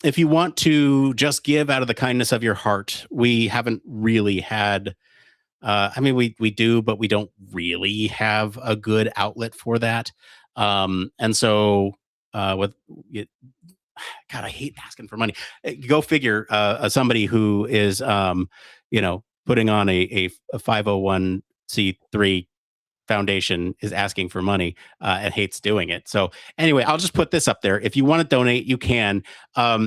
If you want to just give out of the kindness of your heart, we haven't really had. I mean, we do, but we don't really have a good outlet for that. And so, God, I hate asking for money. Go figure. Somebody who is, putting on a 501c3 foundation is asking for money and hates doing it. So anyway, I'll just put this up there. If you want to donate, you can.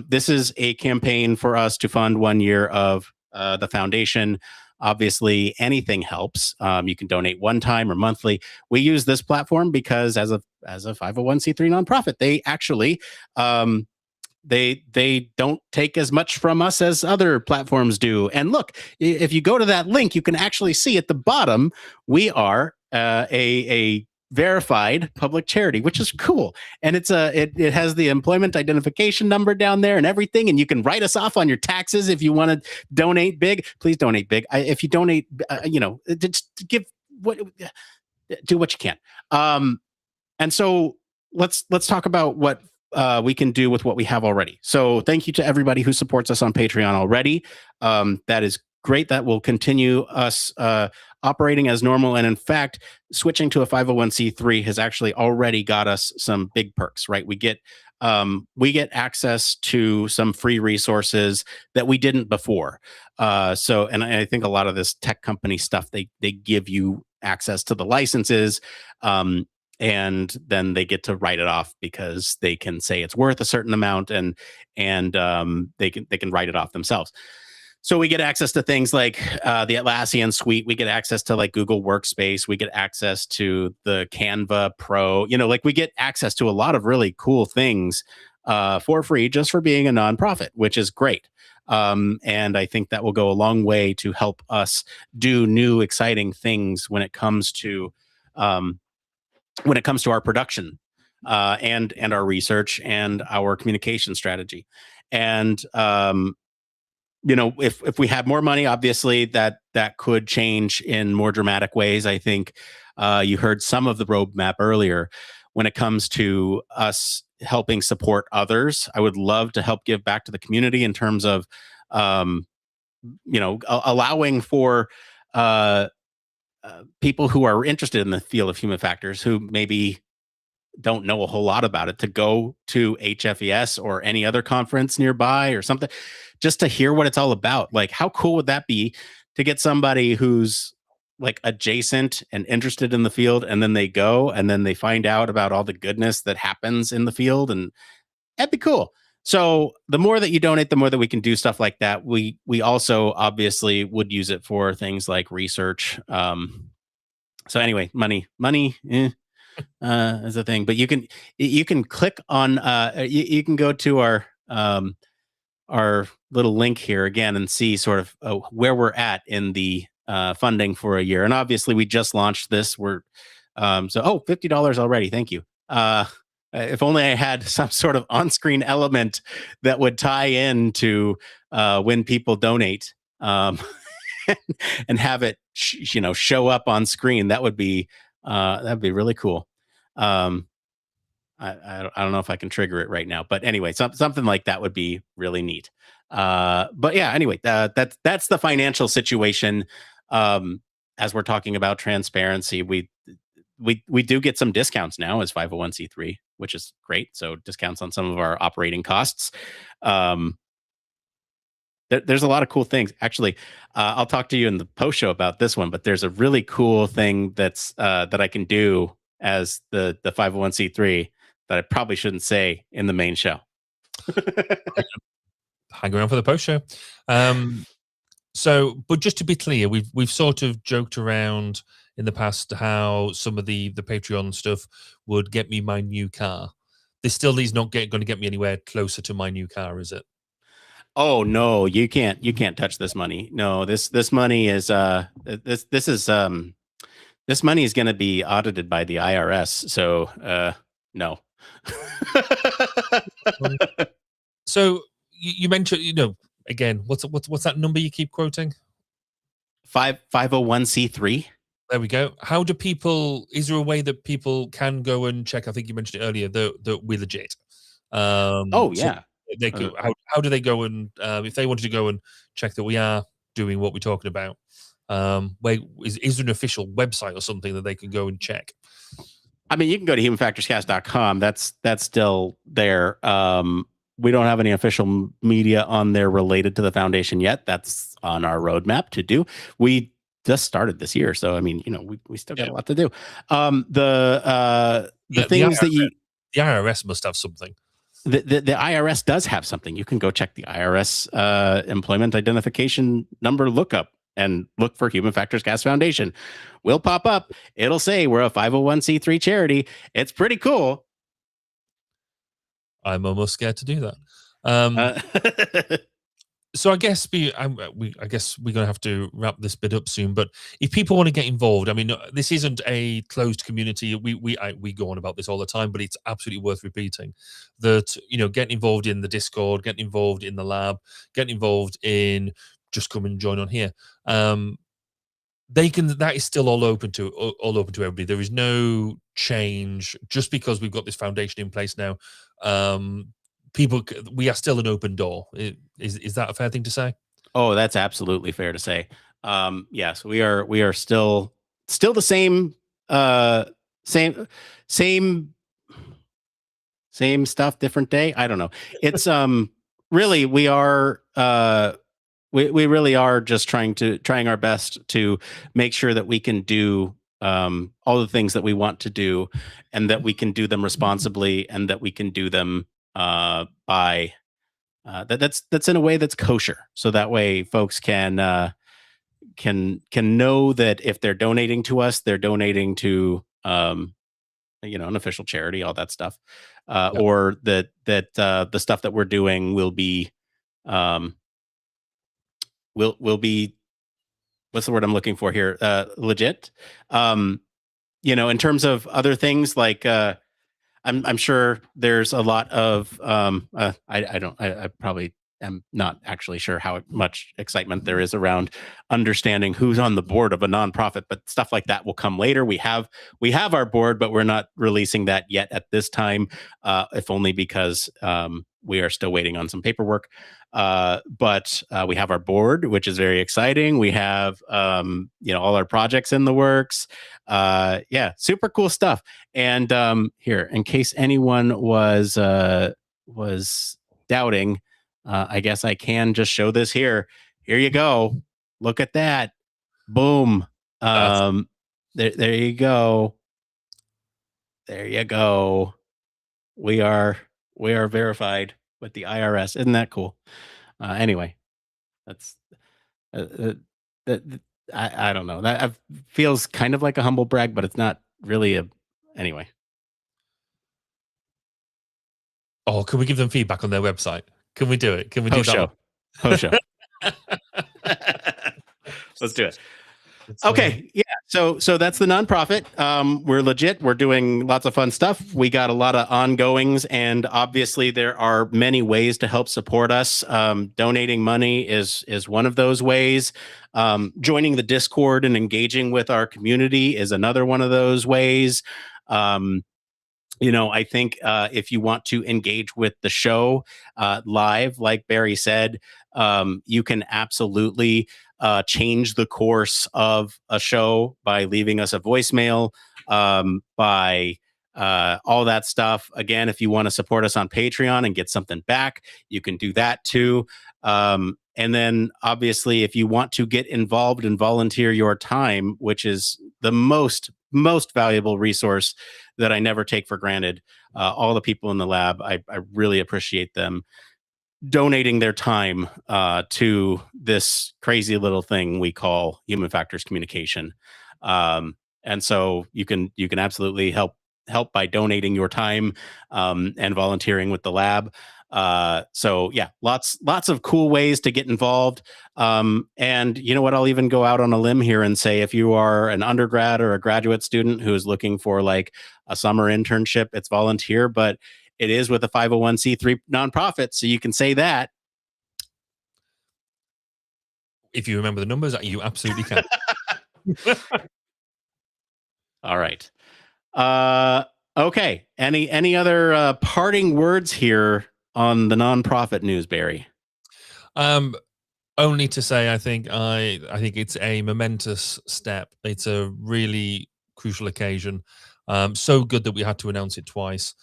This is a campaign for us to fund 1 year of the foundation. Obviously, anything helps. You can donate one time or monthly. We use this platform because as a 501c3 nonprofit, they actually they don't take as much from us as other platforms do. And look, if you go to that link, you can actually see at the bottom we are a verified public charity, which is cool. And it has the employment identification number down there and everything. And you can write us off on your taxes if you want to donate big. Please donate big. If you donate, just do what you can. And so let's talk about what we can do with what we have already. So thank you to everybody who supports us on Patreon already. That is great. That will continue us operating as normal. And in fact, switching to a 501c3 has actually already got us some big perks, right? We get access to some free resources that we didn't before. And I think a lot of this tech company stuff, they give you access to the licenses. And then they get to write it off because they can say it's worth a certain amount, and they can write it off themselves. So we get access to things like the Atlassian suite. We get access to like Google Workspace. We get access to the Canva Pro. We get access to a lot of really cool things for free just for being a nonprofit, which is great. And I think that will go a long way to help us do new, exciting things when it comes to our production and our research and our communication strategy. And if we have more money, obviously that could change in more dramatic ways. I think you heard some of the roadmap earlier. When it comes to us helping support others, I would love to help give back to the community in terms of allowing for people who are interested in the field of human factors, who maybe don't know a whole lot about it, to go to HFES or any other conference nearby or something, just to hear what it's all about. Like, how cool would that be to get somebody who's like adjacent and interested in the field, and then they go and then they find out about all the goodness that happens in the field, and that'd be cool. So the more that you donate, the more that we can do stuff like that. We also obviously would use it for things like research. So anyway, money is a thing, but you can click on you can go to our little link here again and see sort of where we're at in the funding for a year. And obviously we just launched this. We're $50 already. Thank you. If only I had some sort of on-screen element that would tie in to when people donate and have it, show up on screen. That'd be really cool. I don't know if I can trigger it right now, but anyway, something like that would be really neat. But yeah, anyway, that's the financial situation. As we're talking about transparency, we do get some discounts now as 501c3, which is great. So discounts on some of our operating costs. There's a lot of cool things. Actually, I'll talk to you in the post show about this one, but there's a really cool thing that I can do as the 501c3 that I probably shouldn't say in the main show. Hang around for the post show. But just to be clear, we've sort of joked around in the past how some of the Patreon stuff would get me my new car. This still is not going to get me anywhere closer to my new car, is it? Oh no, you can't touch this money. No, this money is this money is going to be audited by the IRS. So no. So you mentioned, again, what's that number you keep quoting? 501c3. There we go. How do people? Is there a way that people can go and check? I think you mentioned it earlier that we're legit. Yeah. So they go, how do they go and if they wanted to go and check that we are doing what we're talking about? Is there an official website or something that they can go and check? I mean, you can go to humanfactorscast.com. That's still there. We don't have any official media on there related to the foundation yet. That's on our roadmap to do. We just started this year, so I mean, we still got a lot to do. The things the IRS must have something. The IRS does have something. You can go check the IRS employment identification number lookup and look for Human Factors Cast Foundation. We'll pop up. It'll say we're a 501c3 charity. It's pretty cool. I'm almost scared to do that. So I guess I guess we're going to have to wrap this bit up soon. But if people want to get involved, I mean, this isn't a closed community. We go on about this all the time, but it's absolutely worth repeating that, getting involved in the Discord, getting involved in the lab, getting involved in just come and join on here. That is still all open to everybody. There is no change just because we've got this foundation in place now. We are still an open door. Is that a fair thing to say? Oh, that's absolutely fair to say. Yes, we are still the same same stuff, different day. I don't know. It's really we are we really are just trying our best to make sure that we can do all the things that we want to do, and that we can do them responsibly, and that we can do them by that's in a way that's kosher. So that way folks can know that if they're donating to us, they're donating to an official charity, all that stuff, or that the stuff that we're doing will be will be, what's the word I'm looking for here? Legit. In terms of other things like I'm sure there's a lot of I probably am not actually sure how much excitement there is around understanding who's on the board of a nonprofit, but stuff like that will come later. We have our board, but we're not releasing that yet at this time, if only because we are still waiting on some paperwork. But we have our board, which is very exciting. We have all our projects in the works. Super cool stuff. And here, in case anyone was doubting, I guess I can just show this here. Here you go. Look at that. Boom. There you go. There you go. We are verified with the IRS. Isn't that cool? Anyway, that's I don't know. That feels kind of like a humble brag, but it's not really anyway. Oh, can we give them feedback on their website? Can we do it? Can we do that? Post show. Let's do it. Okay. Yeah. So that's the nonprofit. We're legit. We're doing lots of fun stuff. We got a lot of ongoings, and obviously there are many ways to help support us. Donating money is one of those ways. Joining the Discord and engaging with our community is another one of those ways. I think if you want to engage with the show live, like Barry said, you can absolutely change the course of a show by leaving us a voicemail, by all that stuff. Again, if you want to support us on Patreon and get something back, you can do that too. And then obviously, if you want to get involved and volunteer your time, which is the most valuable resource that I never take for granted, all the people in the lab, I really appreciate them donating their time to this crazy little thing we call Human Factors Communication. And so you can absolutely help by donating your time and volunteering with the lab. So yeah, lots of cool ways to get involved. And you know what, I'll even go out on a limb here and say, if you are an undergrad or a graduate student who is looking for like a summer internship, it's volunteer, but it is with a 501c3 nonprofit. So you can say that. If you remember the numbers, you absolutely can. All right. Okay. Any other parting words here on the nonprofit news, Barry? Only to say, I think it's a momentous step. It's a really crucial occasion. So good that we had to announce it twice.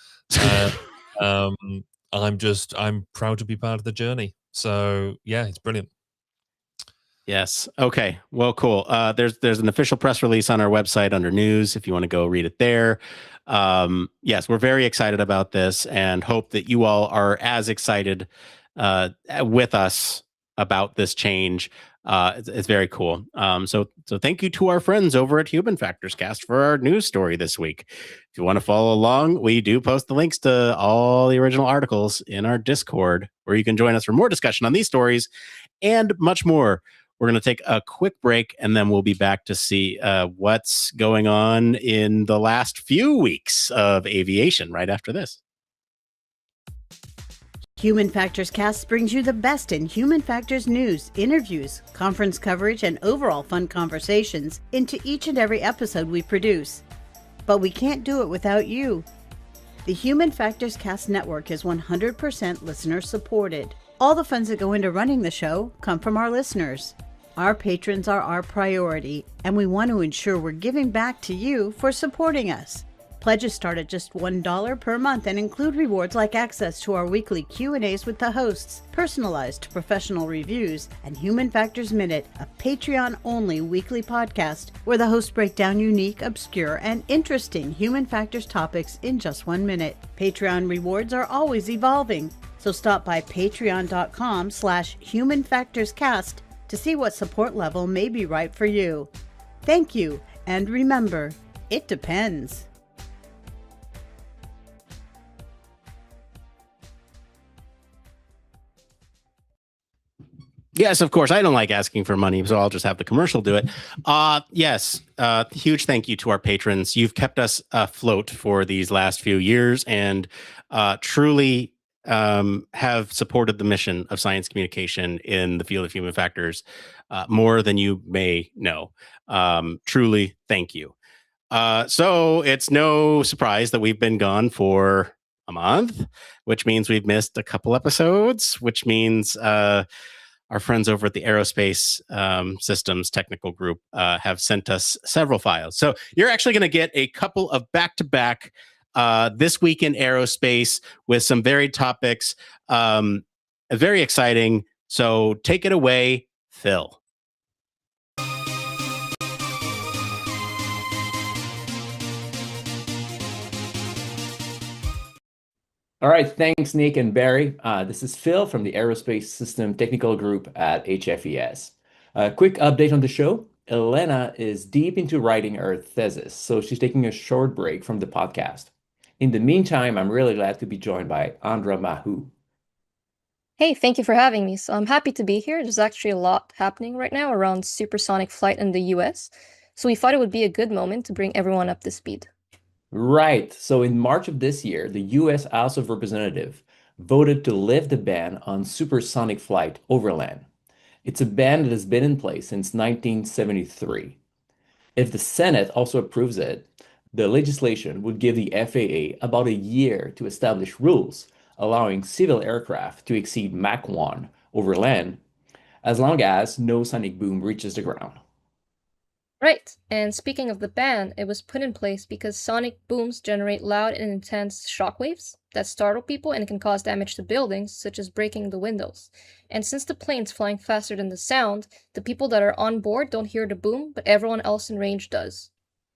I'm proud to be part of the journey. So yeah, it's brilliant. Yes. Okay. Well, cool. There's an official press release on our website under news if you want to go read it there. Yes, we're very excited about this and hope that you all are as excited with us about this change. It's very cool. So thank you to our friends over at Human Factors Cast for our news story this week. If you want to follow along, we do post the links to all the original articles in our Discord, where you can join us for more discussion on these stories and much more. We're going to take a quick break, and then we'll be back to see what's going on in the last few weeks of aviation right after this. Human Factors Cast brings you the best in human factors news, interviews, conference coverage, and overall fun conversations into each and every episode we produce. But we can't do it without you. The Human Factors Cast network is 100% listener supported. All the funds that go into running the show come from our listeners. Our patrons are our priority, and we want to ensure we're giving back to you for supporting us. Pledges start at just $1 per month and include rewards like access to our weekly Q&As with the hosts, personalized professional reviews, and Human Factors Minute, a Patreon-only weekly podcast where the hosts break down unique, obscure, and interesting human factors topics in just 1 minute. Patreon rewards are always evolving, so stop by patreon.com/humanfactorscast to see what support level may be right for you. Thank you, and remember, it depends. Yes, of course. I don't like asking for money, so I'll just have the commercial do it. Yes, huge thank you to our patrons. You've kept us afloat for these last few years, and truly have supported the mission of science communication in the field of human factors more than you may know. Truly, thank you. So it's no surprise that we've been gone for a month, which means we've missed a couple episodes, which means our friends over at the Aerospace Systems Technical Group have sent us several files. So you're actually going to get a couple of back-to-back This Week in Aerospace with some varied topics. Very exciting. So take it away, Phil. All right, thanks, Nick and Barry. This is Phil from the Aerospace System Technical Group at HFES. A quick update on the show. Elena is deep into writing her thesis, so she's taking a short break from the podcast. In the meantime, I'm really glad to be joined by Andra Mahu. Hey, thank you for having me. So I'm happy to be here. There's actually a lot happening right now around supersonic flight in the US. So we thought it would be a good moment to bring everyone up to speed. Right. So in March of this year, the US House of Representatives voted to lift the ban on supersonic flight over land. It's a ban that has been in place since 1973. If the Senate also approves it, the legislation would give the FAA about a year to establish rules allowing civil aircraft to exceed Mach 1 over land, as long as no sonic boom reaches the ground. Right. And speaking of the ban, it was put in place because sonic booms generate loud and intense shockwaves that startle people and can cause damage to buildings, such as breaking the windows. And since the plane's flying faster than the sound, the people that are on board don't hear the boom, but everyone else in range does.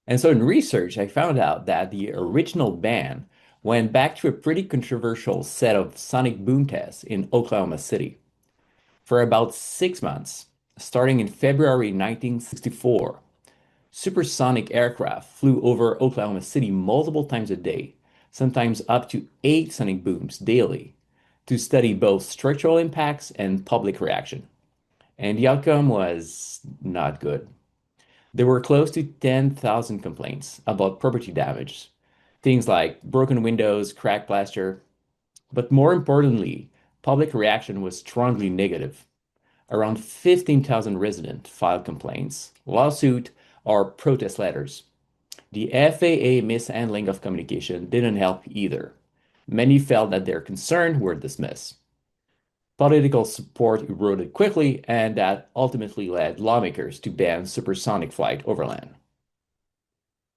And so in research, I found out that the original ban went back to a pretty controversial set of sonic boom tests in Oklahoma City. For about 6 months, starting in February 1964, supersonic aircraft flew over Oklahoma City multiple times a day, sometimes up to 8 sonic booms daily, to study both structural impacts and public reaction. And the outcome was not good. There were close to 10,000 complaints about property damage, things like broken windows, cracked plaster, but more importantly, public reaction was strongly negative. Around 15,000 residents filed complaints, lawsuits, or protest letters. The FAA mishandling of communication didn't help either. Many felt that their concerns were dismissed. Political support eroded quickly, and that ultimately led lawmakers to ban supersonic flight over land.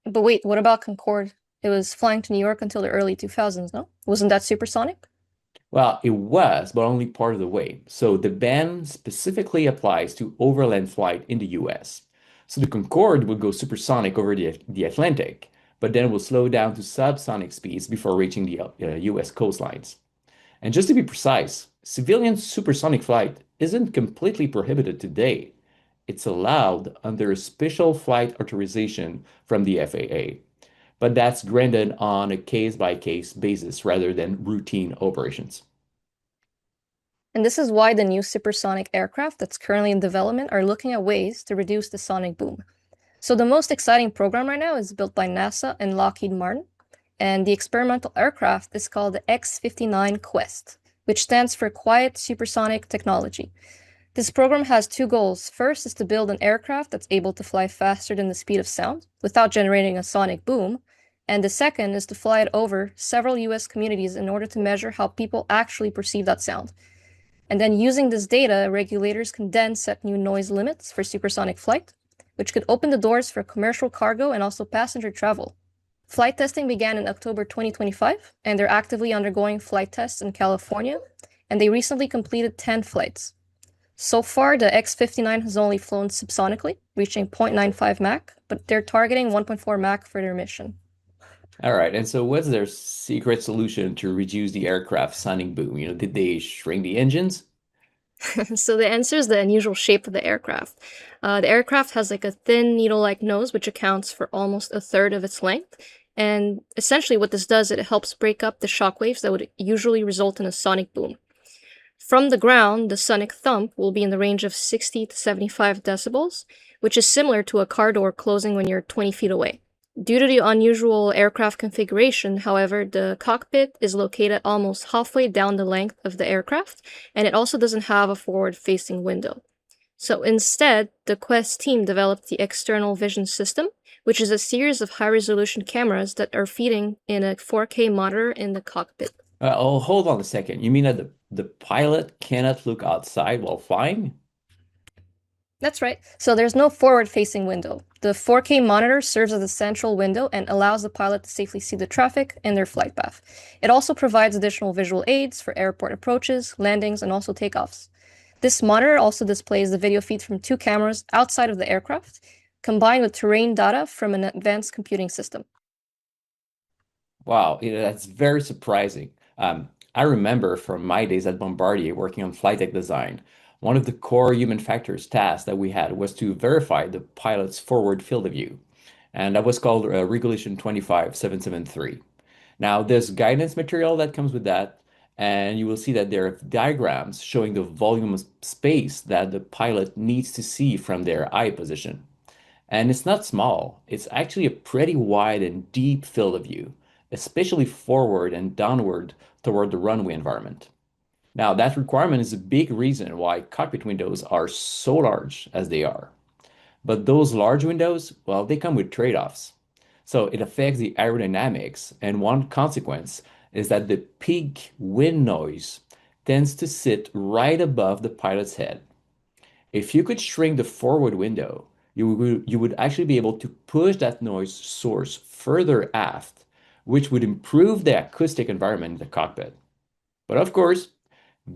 But wait, what about Concorde? It was flying to New York until the early 2000s, no? Wasn't that supersonic? Well, it was, but only part of the way. So the ban specifically applies to overland flight in the US. So the Concorde would go supersonic over the Atlantic, but then will slow down to subsonic speeds before reaching the US coastlines. And just to be precise, civilian supersonic flight isn't completely prohibited today, it's allowed under a special flight authorization from the FAA, but that's granted on a case-by-case basis rather than routine operations. And this is why the new supersonic aircraft that's currently in development are looking at ways to reduce the sonic boom. So the most exciting program right now is built by NASA and Lockheed Martin, and the experimental aircraft is called the X-59 Quest, which stands for Quiet Supersonic Technology. This program has two goals. First is to build an aircraft that's able to fly faster than the speed of sound without generating a sonic boom, and the second is to fly it over several US communities in order to measure how people actually perceive that sound. And then using this data, regulators can then set new noise limits for supersonic flight, which could open the doors for commercial cargo and also passenger travel. Flight testing began in October 2025, and they're actively undergoing flight tests in California, and they recently completed 10 flights. So far, the X-59 has only flown subsonically, reaching 0.95 Mach, but they're targeting 1.4 Mach for their mission. All right, and so what's their secret solution to reduce the aircraft sonic boom? Did they shrink the engines? So the answer is the unusual shape of the aircraft. The aircraft has like a thin needle-like nose, which accounts for almost a third of its length. And essentially what this does, it helps break up the shock waves that would usually result in a sonic boom. From the ground, the sonic thump will be in the range of 60 to 75 decibels, which is similar to a car door closing when you're 20 feet away. Due to the unusual aircraft configuration, however, the cockpit is located almost halfway down the length of the aircraft, and it also doesn't have a forward-facing window. So instead, the Quest team developed the external vision system, which is a series of high-resolution cameras that are feeding in a 4K monitor in the cockpit. Oh, hold on a second. You mean that the pilot cannot look outside while flying? That's right. So there's no forward-facing window. The 4K monitor serves as a central window and allows the pilot to safely see the traffic and their flight path. It also provides additional visual aids for airport approaches, landings, and also takeoffs. This monitor also displays the video feed from two cameras outside of the aircraft, combined with terrain data from an advanced computing system. Wow, that's very surprising. I remember from my days at Bombardier working on flight deck design, one of the core human factors tasks that we had was to verify the pilot's forward field of view. And that was called Regulation 25773. Now, there's guidance material that comes with that, and you will see that there are diagrams showing the volume of space that the pilot needs to see from their eye position. And it's not small, it's actually a pretty wide and deep field of view, especially forward and downward toward the runway environment. Now, that requirement is a big reason why cockpit windows are so large as they are. But those large windows, well, they come with trade-offs. So it affects the aerodynamics, and one consequence is that the peak wind noise tends to sit right above the pilot's head. If you could shrink the forward window, you would actually be able to push that noise source further aft, which would improve the acoustic environment in the cockpit. But of course,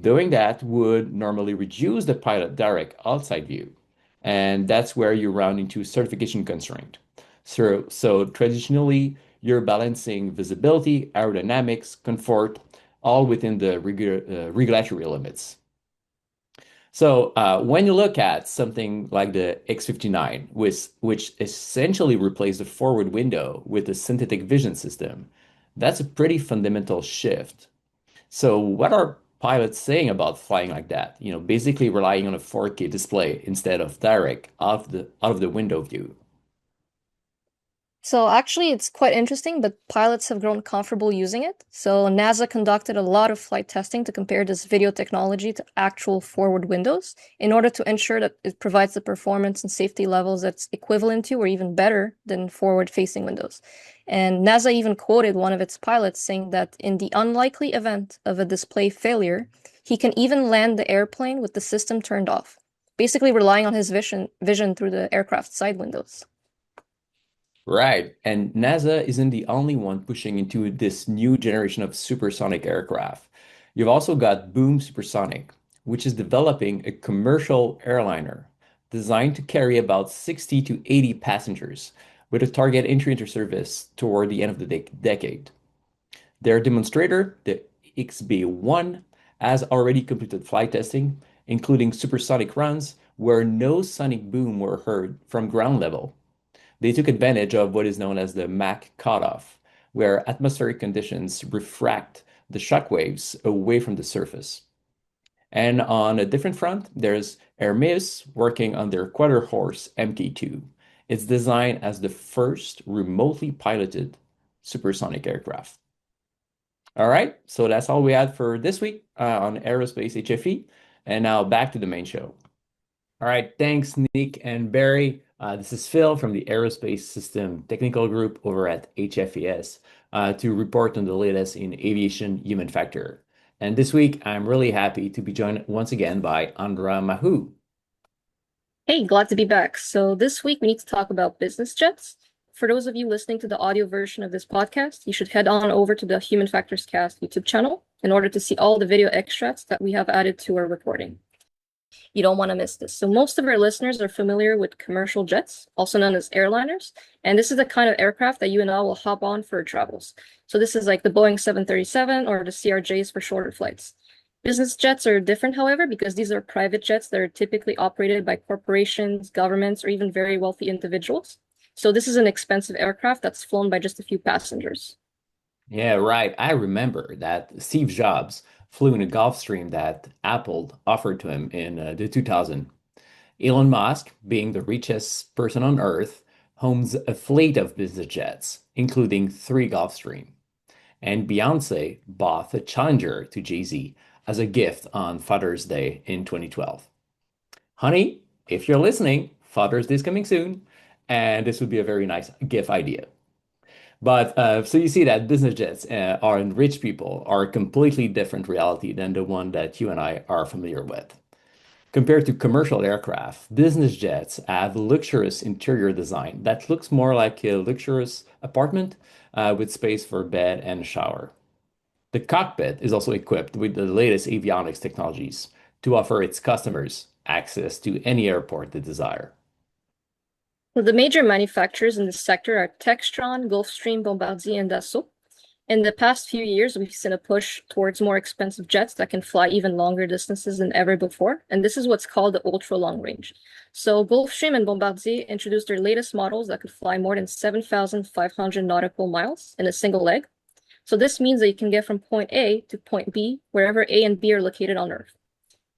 doing that would normally reduce the pilot direct outside view, and that's where you run into certification constraint. So traditionally, you're balancing visibility, aerodynamics, comfort, all within the regulatory limits. So when you look at something like the X-59, which essentially replaced the forward window with a synthetic vision system, that's a pretty fundamental shift. So what are pilots saying about flying like that? Basically relying on a 4K display instead of direct out of the window view. So actually, it's quite interesting, but pilots have grown comfortable using it. So NASA conducted a lot of flight testing to compare this video technology to actual forward windows in order to ensure that it provides the performance and safety levels that's equivalent to or even better than forward-facing windows. And NASA even quoted one of its pilots saying that in the unlikely event of a display failure, he can even land the airplane with the system turned off, basically relying on his vision through the aircraft side windows. Right. And NASA isn't the only one pushing into this new generation of supersonic aircraft. You've also got Boom Supersonic, which is developing a commercial airliner designed to carry about 60 to 80 passengers with a target entry into service toward the end of the decade. Their demonstrator, the XB-1, has already completed flight testing, including supersonic runs where no sonic boom were heard from ground level. They took advantage of what is known as the Mach cutoff, where atmospheric conditions refract the shockwaves away from the surface. And on a different front, there's Hermes working on their quarter horse MK2. It's designed as the first remotely piloted supersonic aircraft. All right, so that's all we had for this week on Aerospace HFE. And now back to the main show. All right, thanks, Nick and Barry. This is Phil from the Aerospace System Technical Group over at HFES to report on the latest in aviation human factor. And this week, I'm really happy to be joined once again by Andra Mahou. Hey, glad to be back. So this week we need to talk about business jets. For those of you listening to the audio version of this podcast, you should head on over to the Human Factors Cast YouTube channel in order to see all the video extracts that we have added to our recording. You don't want to miss this. So most of our listeners are familiar with commercial jets, also known as airliners, and this is the kind of aircraft that you and I will hop on for travels. So this is like the Boeing 737 or the CRJs for shorter flights. Business jets are different, however, because these are private jets that are typically operated by corporations, governments, or even very wealthy individuals. So this is an expensive aircraft that's flown by just a few passengers. Yeah, right. I remember that Steve Jobs flew in a Gulfstream that Apple offered to him in the 2000. Elon Musk, being the richest person on Earth, owns a fleet of business jets, including 3 Gulfstream. And Beyonce bought a Challenger to Jay-Z as a gift on Father's Day in 2012. Honey, if you're listening, Father's Day is coming soon, and this would be a very nice gift idea. But so you see that business jets are and rich people are a completely different reality than the one that you and I are familiar with. Compared to commercial aircraft, business jets have luxurious interior design that looks more like a luxurious apartment with space for bed and shower. The cockpit is also equipped with the latest avionics technologies to offer its customers access to any airport they desire. So the major manufacturers in this sector are Textron, Gulfstream, Bombardier, and Dassault. In the past few years, we've seen a push towards more expensive jets that can fly even longer distances than ever before, and this is what's called the ultra-long range. So Gulfstream and Bombardier introduced their latest models that could fly more than 7,500 nautical miles in a single leg. So this means that you can get from point A to point B, wherever A and B are located on Earth.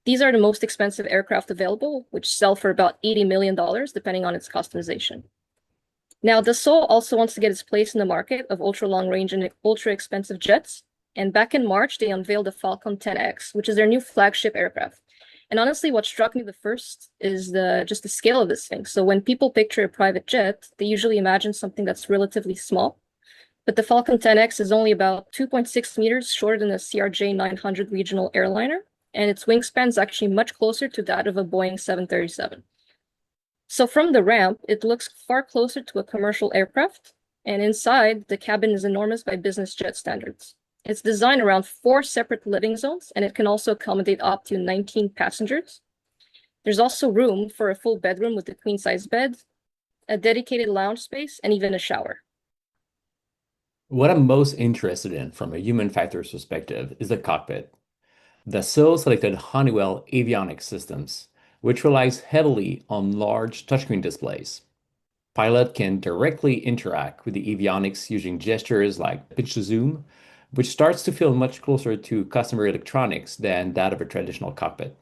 These are the most expensive aircraft available, which sell for about $80 million, depending on its customization. Now, Dassault also wants to get its place in the market of ultra-long range and ultra-expensive jets. And back in March, they unveiled the Falcon 10X, which is their new flagship aircraft. And honestly, what struck me the first is just the scale of this thing. So when people picture a private jet, they usually imagine something that's relatively small. But the Falcon 10X is only about 2.6 meters shorter than a CRJ 900 regional airliner, and its wingspan is actually much closer to that of a Boeing 737. So from the ramp, it looks far closer to a commercial aircraft, and inside, the cabin is enormous by business jet standards. It's designed around 4 separate living zones, and it can also accommodate up to 19 passengers. There's also room for a full bedroom with a queen-size bed, a dedicated lounge space, and even a shower. What I'm most interested in from a human factors perspective is the cockpit. Dassault selected Honeywell avionics systems, which relies heavily on large touchscreen displays. Pilot can directly interact with the avionics using gestures like pitch to zoom, which starts to feel much closer to customer electronics than that of a traditional cockpit.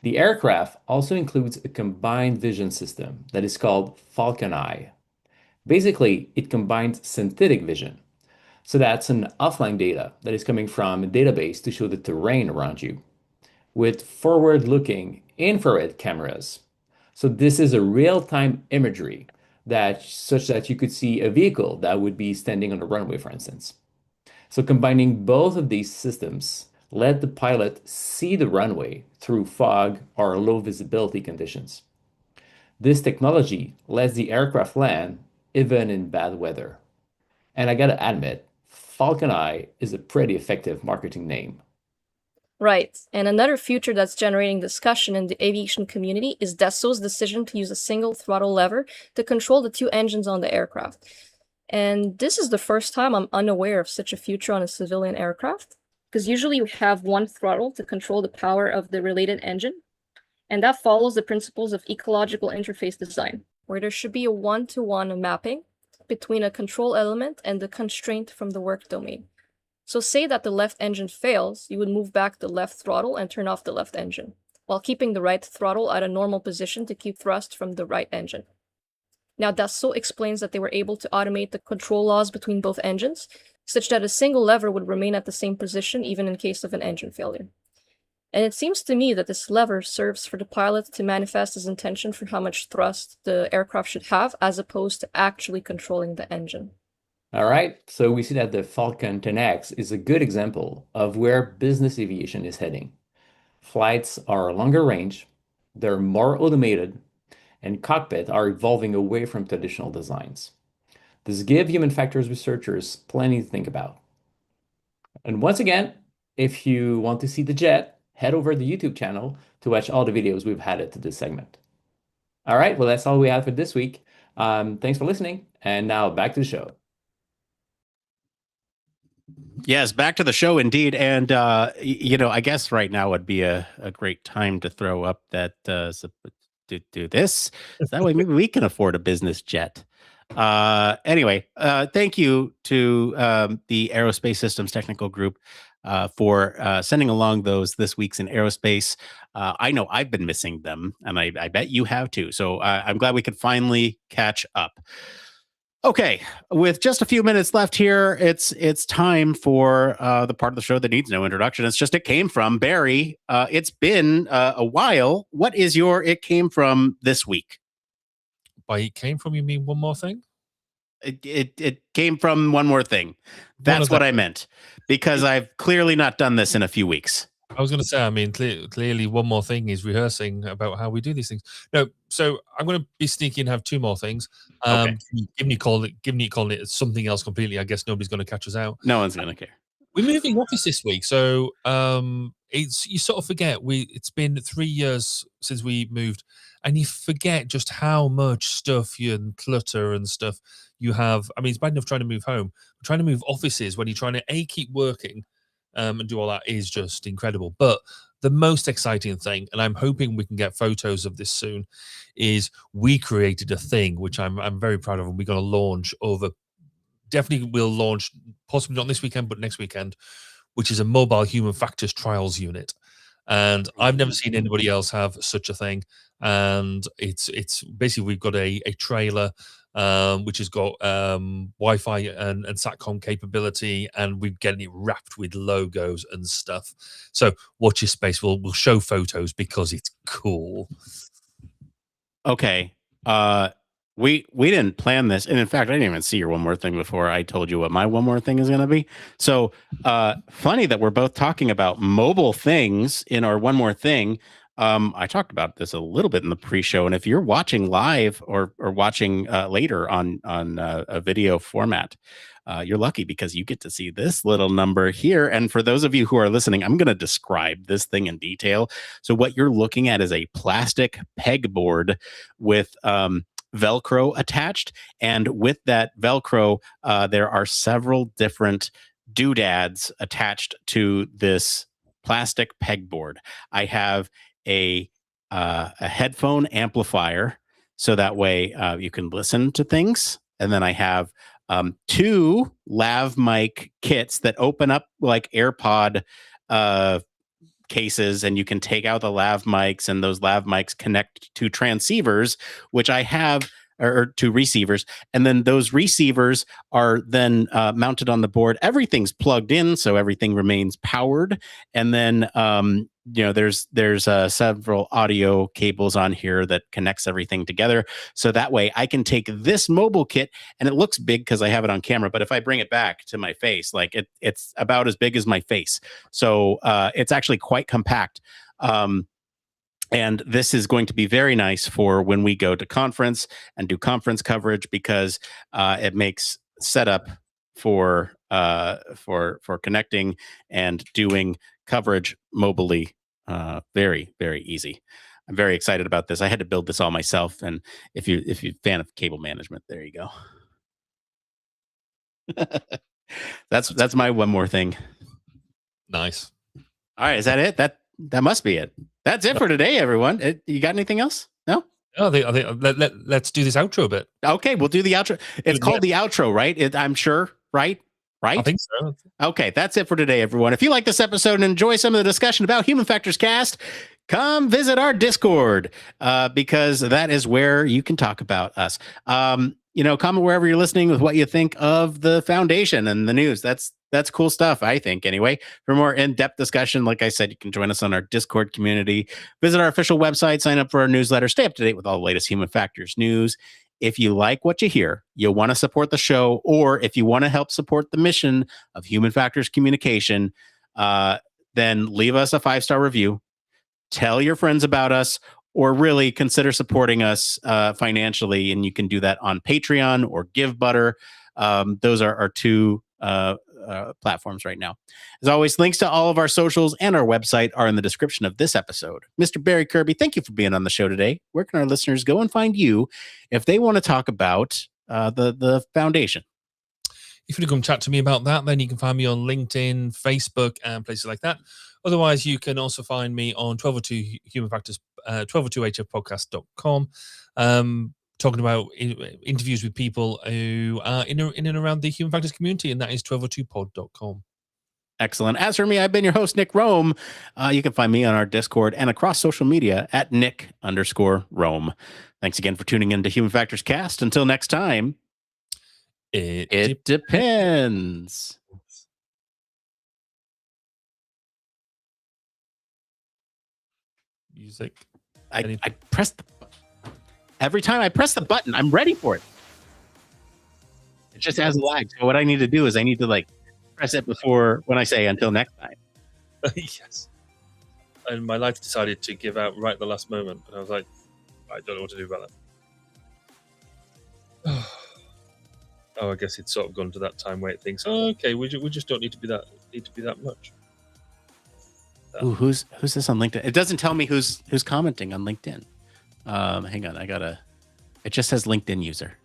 The aircraft also includes a combined vision system that is called Falcon Eye. Basically, it combines synthetic vision. So that's an offline data that is coming from a database to show the terrain around you with forward-looking infrared cameras. So this is a real-time imagery such that you could see a vehicle that would be standing on the runway, for instance. So combining both of these systems let the pilot see the runway through fog or low visibility conditions. This technology lets the aircraft land even in bad weather. And I gotta admit, Falcon Eye is a pretty effective marketing name. Right, and another feature that's generating discussion in the aviation community is Dassault's decision to use a single throttle lever to control the 2 engines on the aircraft. And this is the first time I'm unaware of such a feature on a civilian aircraft, because usually you have one throttle to control the power of the related engine. And that follows the principles of ecological interface design, where there should be a one-to-one mapping between a control element and the constraint from the work domain. So say that the left engine fails, you would move back the left throttle and turn off the left engine, while keeping the right throttle at a normal position to keep thrust from the right engine. Now Dassault explains that they were able to automate the control laws between both engines, such that a single lever would remain at the same position even in case of an engine failure. And it seems to me that this lever serves for the pilot to manifest his intention for how much thrust the aircraft should have, as opposed to actually controlling the engine. All right, so we see that the Falcon 10X is a good example of where business aviation is heading. Flights are longer range, they're more automated, and cockpits are evolving away from traditional designs. This gives human factors researchers plenty to think about. And once again, if you want to see the jet, head over to the YouTube channel to watch all the videos we've added to this segment. All right, well, that's all we have for this week. Thanks for listening, and now back to the show. Yes, back to the show indeed. And, I guess right now would be a great time to throw up that do this. So that way maybe we can afford a business jet. Anyway, thank you to the Aerospace Systems Technical Group for sending along those This Weeks in Aerospace. I know I've been missing them, and I bet you have too. So I'm glad we could finally catch up. Okay, with just a few minutes left here, it's time for the part of the show that needs no introduction. It's just It Came From. Barry, it's been a while. What is your It Came From this week? By It Came From, you mean one more thing? It came from one more thing. That's what I meant, because I've clearly not done this in a few weeks. I was going to say, I mean, clearly one more thing is rehearsing about how we do these things. No, so I'm going to be sneaky and have two more things. Okay. Given you calling it something else completely, I guess nobody's going to catch us out. No one's going to care. We're moving office this week, so you sort of forget it's been 3 years since we moved, and you forget just how much stuff and clutter and stuff you have. I mean, it's bad enough trying to move home, but trying to move offices when you're trying to keep working and do all that is just incredible. But the most exciting thing, and I'm hoping we can get photos of this soon, is we created a thing which I'm very proud of, and we're going to launch over. Definitely will launch, possibly not this weekend, but next weekend, which is a mobile human factors trials unit. And I've never seen anybody else have such a thing. And it's basically, we've got a trailer which has got Wi-Fi and SATCOM capability, and we're getting it wrapped with logos and stuff. So watch your space. We'll show photos because it's cool. Okay. We didn't plan this, and in fact, I didn't even see your one more thing before I told you what my one more thing is going to be. So funny that we're both talking about mobile things in our one more thing. I talked about this a little bit in the pre-show, and if you're watching live or watching later on a video format, you're lucky because you get to see this little number here. And for those of you who are listening, I'm going to describe this thing in detail. So what you're looking at is a plastic pegboard with Velcro attached, and with that Velcro, there are several different doodads attached to this plastic pegboard. I have a headphone amplifier, so that way you can listen to things, and then I have two lav mic kits that open up like AirPod cases, and you can take out the lav mics, and those lav mics connect to transceivers, which I have, or to receivers, and then those receivers are then mounted on the board. Everything's plugged in, so everything remains powered, and then there's several audio cables on here that connects everything together, so that way I can take this mobile kit, and it looks big because I have it on camera, but if I bring it back to my face, like it's about as big as my face, so it's actually quite compact. And this is going to be very nice for when we go to conference and do conference coverage, because it makes setup for connecting and doing coverage mobily very, very easy. I'm very excited about this. I had to build this all myself, and if you're a fan of cable management, there you go. That's my one more thing. Nice. All right, is that it? That must be it. That's it for today, everyone. You got anything else? No? Oh, let's do this outro bit. Okay, we'll do the outro. It's called the outro, right? I'm sure, right? Right? I think so. Okay, that's it for today, everyone. If you like this episode and enjoy some of the discussion about Human Factors Cast, come visit our Discord because that is where you can talk about us. Comment wherever you're listening with what you think of the foundation and the news. That's cool stuff, I think, anyway. For more in-depth discussion, like I said, you can join us on our Discord community. Visit our official website, sign up for our newsletter, stay up to date with all the latest Human Factors news. If you like what you hear, you'll want to support the show, or if you want to help support the mission of Human Factors Communication, then leave us a 5-star review, tell your friends about us, or really consider supporting us financially. And you can do that on Patreon or GiveButter. Those are our two platforms right now. As always, links to all of our socials and our website are in the description of this episode. Mr. Barry Kirby, thank you for being on the show today. Where can our listeners go and find you if they want to talk about the foundation? If you want to come chat to me about that, then you can find me on LinkedIn, Facebook, and places like that. Otherwise, you can also find me on 1202 Human Factors, 1202hfpodcast.com, talking about interviews with people who are in and around the Human Factors community, and that is 1202pod.com. Excellent. As for me, I've been your host, Nick Roome. You can find me on our Discord and across social media at Nick_Roome. Thanks again for tuning in to Human Factors Cast. Until next time, it depends. Music. I pressed every time I press the button, I'm ready for it. It just has a lag. So what I need to do is I need to press it before when I say until next time. Yes. And my life decided to give out right at the last moment. And I was like, I don't know what to do about that. Oh, I guess it's sort of gone to that time where it thinks, oh, okay, we just don't need to be that much. Ooh, who's this on LinkedIn? It doesn't tell me who's commenting on LinkedIn. Hang on, it just says LinkedIn user.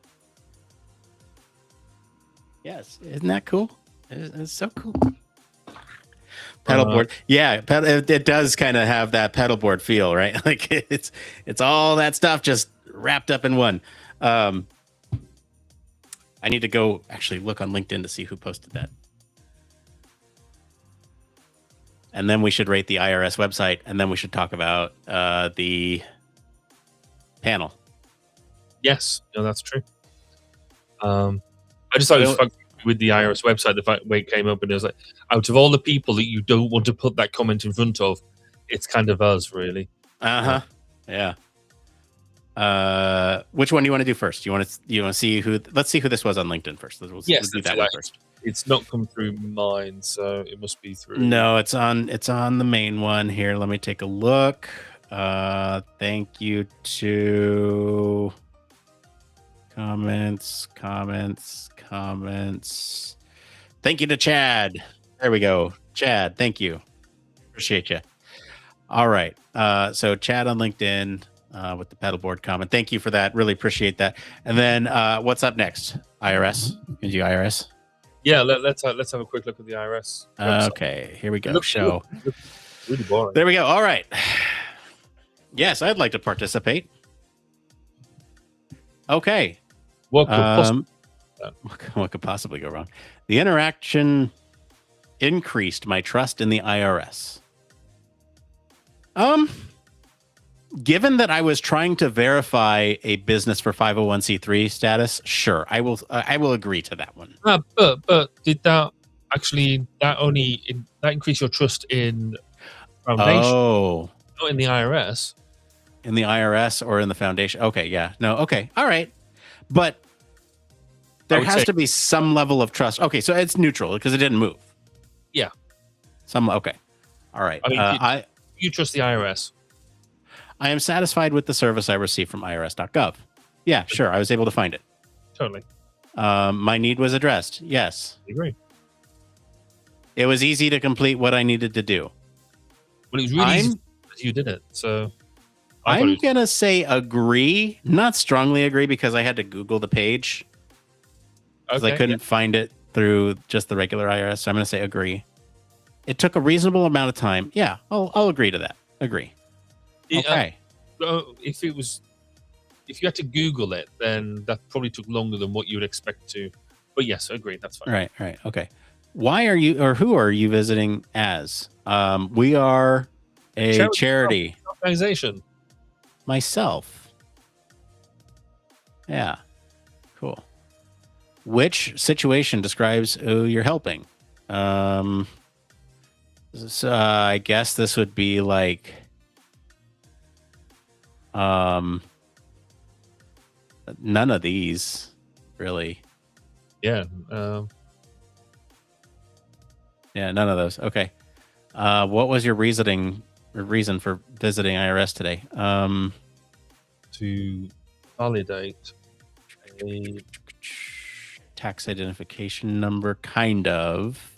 Yes, isn't that cool? It's so cool. Pedalboard, yeah, it does kind of have that pedalboard feel, right? Like it's all that stuff just wrapped up in one. I need to go actually look on LinkedIn to see who posted that. And then we should rate the IRS website, and then we should talk about the panel. Yes, no, that's true. I just thought it was fun with the IRS website. The fact when it came up, and it was like, out of all the people that you don't want to put that comment in front of, it's kind of us, really. Yeah. Which one do you want to do first? You want to see who? Let's see who this was on LinkedIn first. We'll do that one first. It's not come through mine, so it must be through. No, it's on the main one here. Let me take a look. Thank you to comments. Thank you to Chad. There we go. Chad, thank you. Appreciate you. All right. So Chad on LinkedIn with the pedalboard comment. Thank you for that. Really appreciate that. And then what's up next? IRS? Can you do IRS? Yeah, let's have a quick look at the IRS website. Okay, here we go. Show. Really boring. There we go. All right. Yes, I'd like to participate. Okay. What could possibly go wrong? The interaction increased my trust in the IRS. Given that I was trying to verify a business for 501c3 status, sure, I will agree to that one. But did that actually that increase your trust in foundation? Oh, not in the IRS. In the IRS or in the foundation? Okay, yeah, no, okay, all right, but there has to be some level of trust. Okay, so it's neutral because it didn't move. Yeah. Okay, all right. I mean, you trust the IRS? I am satisfied with the service I received from irs.gov. Yeah, sure. I was able to find it. Totally. My need was addressed. Yes. I agree. It was easy to complete what I needed to do. Well, it was really easy because you did it. So I'm going to say agree. Not strongly agree because I had to Google the page. Because I couldn't find it through just the regular IRS. So I'm going to say agree. It took a reasonable amount of time. Yeah, I'll agree to that. Agree. Okay. If you had to Google it, then that probably took longer than what you would expect to. But yes, I agree. That's fine. Right. Okay. Why are you, or who are you visiting as? We are a charity organization. Myself. Yeah. Cool. Which situation describes who you're helping? So I guess this would be like, none of these really. Yeah. Yeah, none of those. Okay. What was your reason for visiting IRS today? To validate a tax identification number, kind of.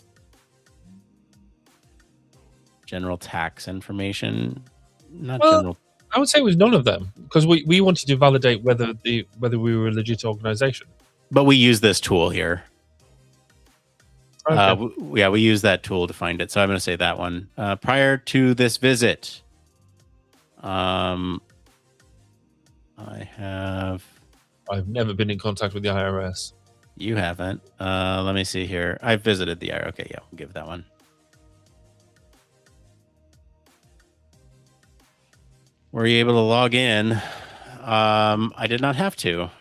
General tax information, not general. I would say it was none of them, because we wanted to validate whether we were a legit organization. But we use this tool here. Okay. We use that tool to find it. So I'm going to say that one. Prior to this visit, I've never been in contact with the IRS. You haven't. Let me see here. I've visited the IRS. Okay, yeah, we'll give that one. Were you able to log in? I did not have to.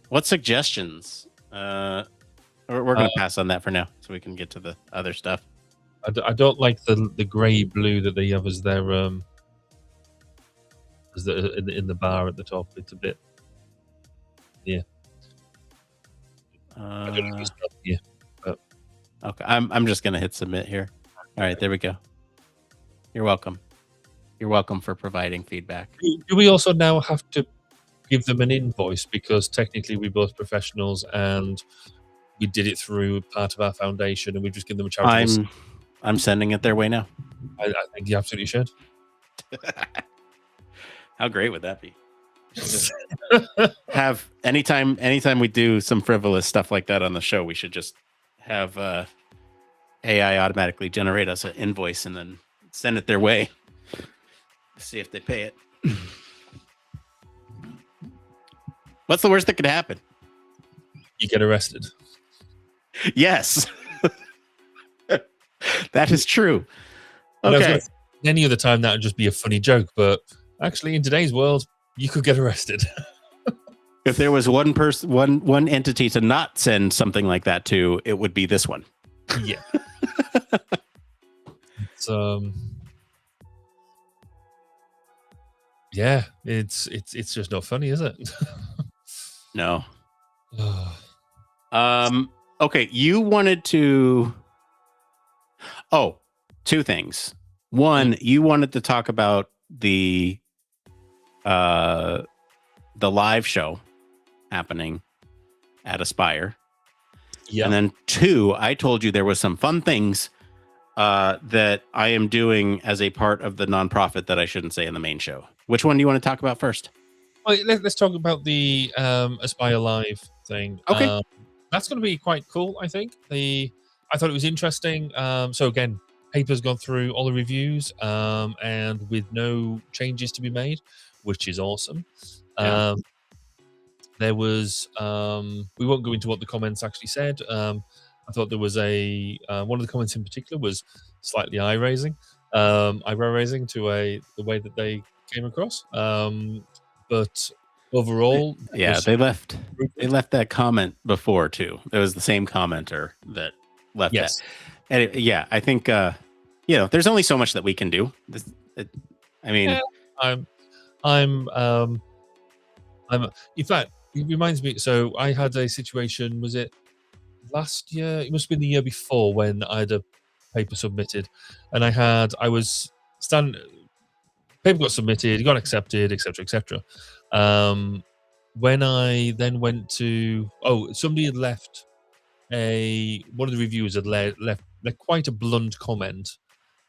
What suggestions? We're going to pass on that for now, so we can get to the other stuff. I don't like the grey blue that they have as their in the bar at the top. It's a bit, yeah. I don't know if it's not here, but okay, I'm just going to hit submit here. All right, there we go. You're welcome. You're welcome for providing feedback. Do we also now have to give them an invoice, because technically we're both professionals and we did it through part of our foundation, and we just give them a charitable. I'm sending it their way now. I think you absolutely should. How great would that be? Have anytime we do some frivolous stuff like that on the show, we should just have AI automatically generate us an invoice and then send it their way. See if they pay it. What's the worst that could happen? You get arrested. Yes. That is true. Okay. Any other time that would just be a funny joke, but actually in today's world, you could get arrested. If there was one person, one entity to not send something like that to, it would be this one. Yeah. It's yeah, it's just not funny, is it? No. Okay, you wanted to. Oh, two things. One, you wanted to talk about the live show happening at Aspire. Yeah. And then two, I told you there was some fun things that I am doing as a part of the nonprofit that I shouldn't say in the main show. Which one do you want to talk about first? Well, let's talk about the Aspire Live thing. Okay. That's going to be quite cool, I think. I thought it was interesting. So again, paper's gone through all the reviews and with no changes to be made, which is awesome. Yeah. There was, we won't go into what the comments actually said. I thought there was one of the comments in particular was slightly eyebrow raising to the way that they came across. But overall, yeah, they left that comment before too. It was the same commenter that left yes. that. And yeah, I think there's only so much that we can do. I'm in fact, it reminds me. So I had a situation. Was it last year? It must have been the year before, when I had a paper submitted, and paper got submitted, it got accepted, etc. When I then went to somebody had left one of the reviewers had left quite a blunt comment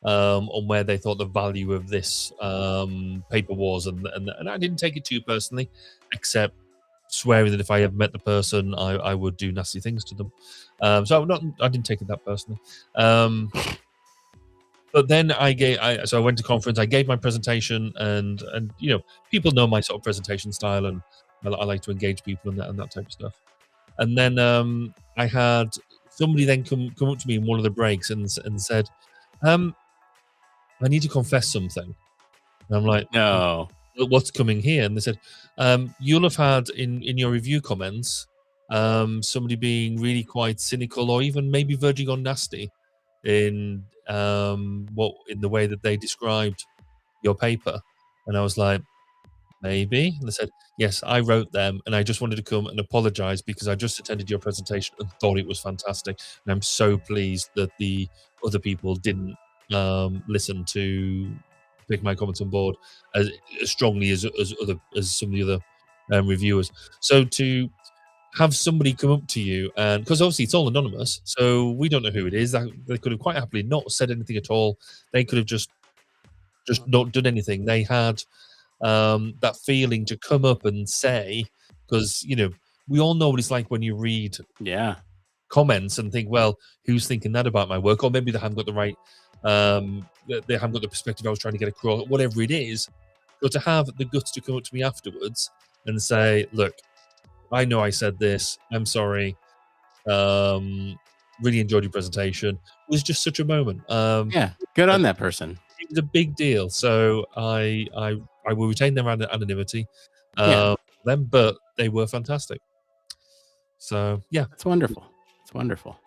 on where they thought the value of this paper was, and I didn't take it too personally, except swearing that if I ever met the person, I would do nasty things to them. So I didn't take it that personally. But then so I went to conference. I gave my presentation, and people know my sort of presentation style, and I like to engage people and that type of stuff. And then I had somebody then come up to me in one of the breaks and said, "I need to confess something." And I'm like, No. "What's coming here?" And they said, "You'll have had in your review comments somebody being really quite cynical, or even maybe verging on nasty in the way that they described your paper." And I was like, maybe. And they said, "Yes, I wrote them, and I just wanted to come and apologize because I just attended your presentation and thought it was fantastic, and I'm so pleased that the other people didn't listen to take my comments on board as strongly as some of the other reviewers." So to have somebody come up to you, and because obviously it's all anonymous, so we don't know who it is. They could have quite happily not said anything at all. They could have just not done anything. They had that feeling to come up and say, because we all know what it's like when you read Yeah. comments and think, well, who's thinking that about my work? Or maybe they haven't got the right they haven't got the perspective I was trying to get across, whatever it is. But to have the guts to come up to me afterwards and say, "Look, I know I said this. I'm sorry. Really enjoyed your presentation," was just such a moment. Yeah. Good on that person. It was a big deal. So I will retain their anonymity. Yeah. Them, but they were fantastic. So yeah, That's wonderful. It's wonderful.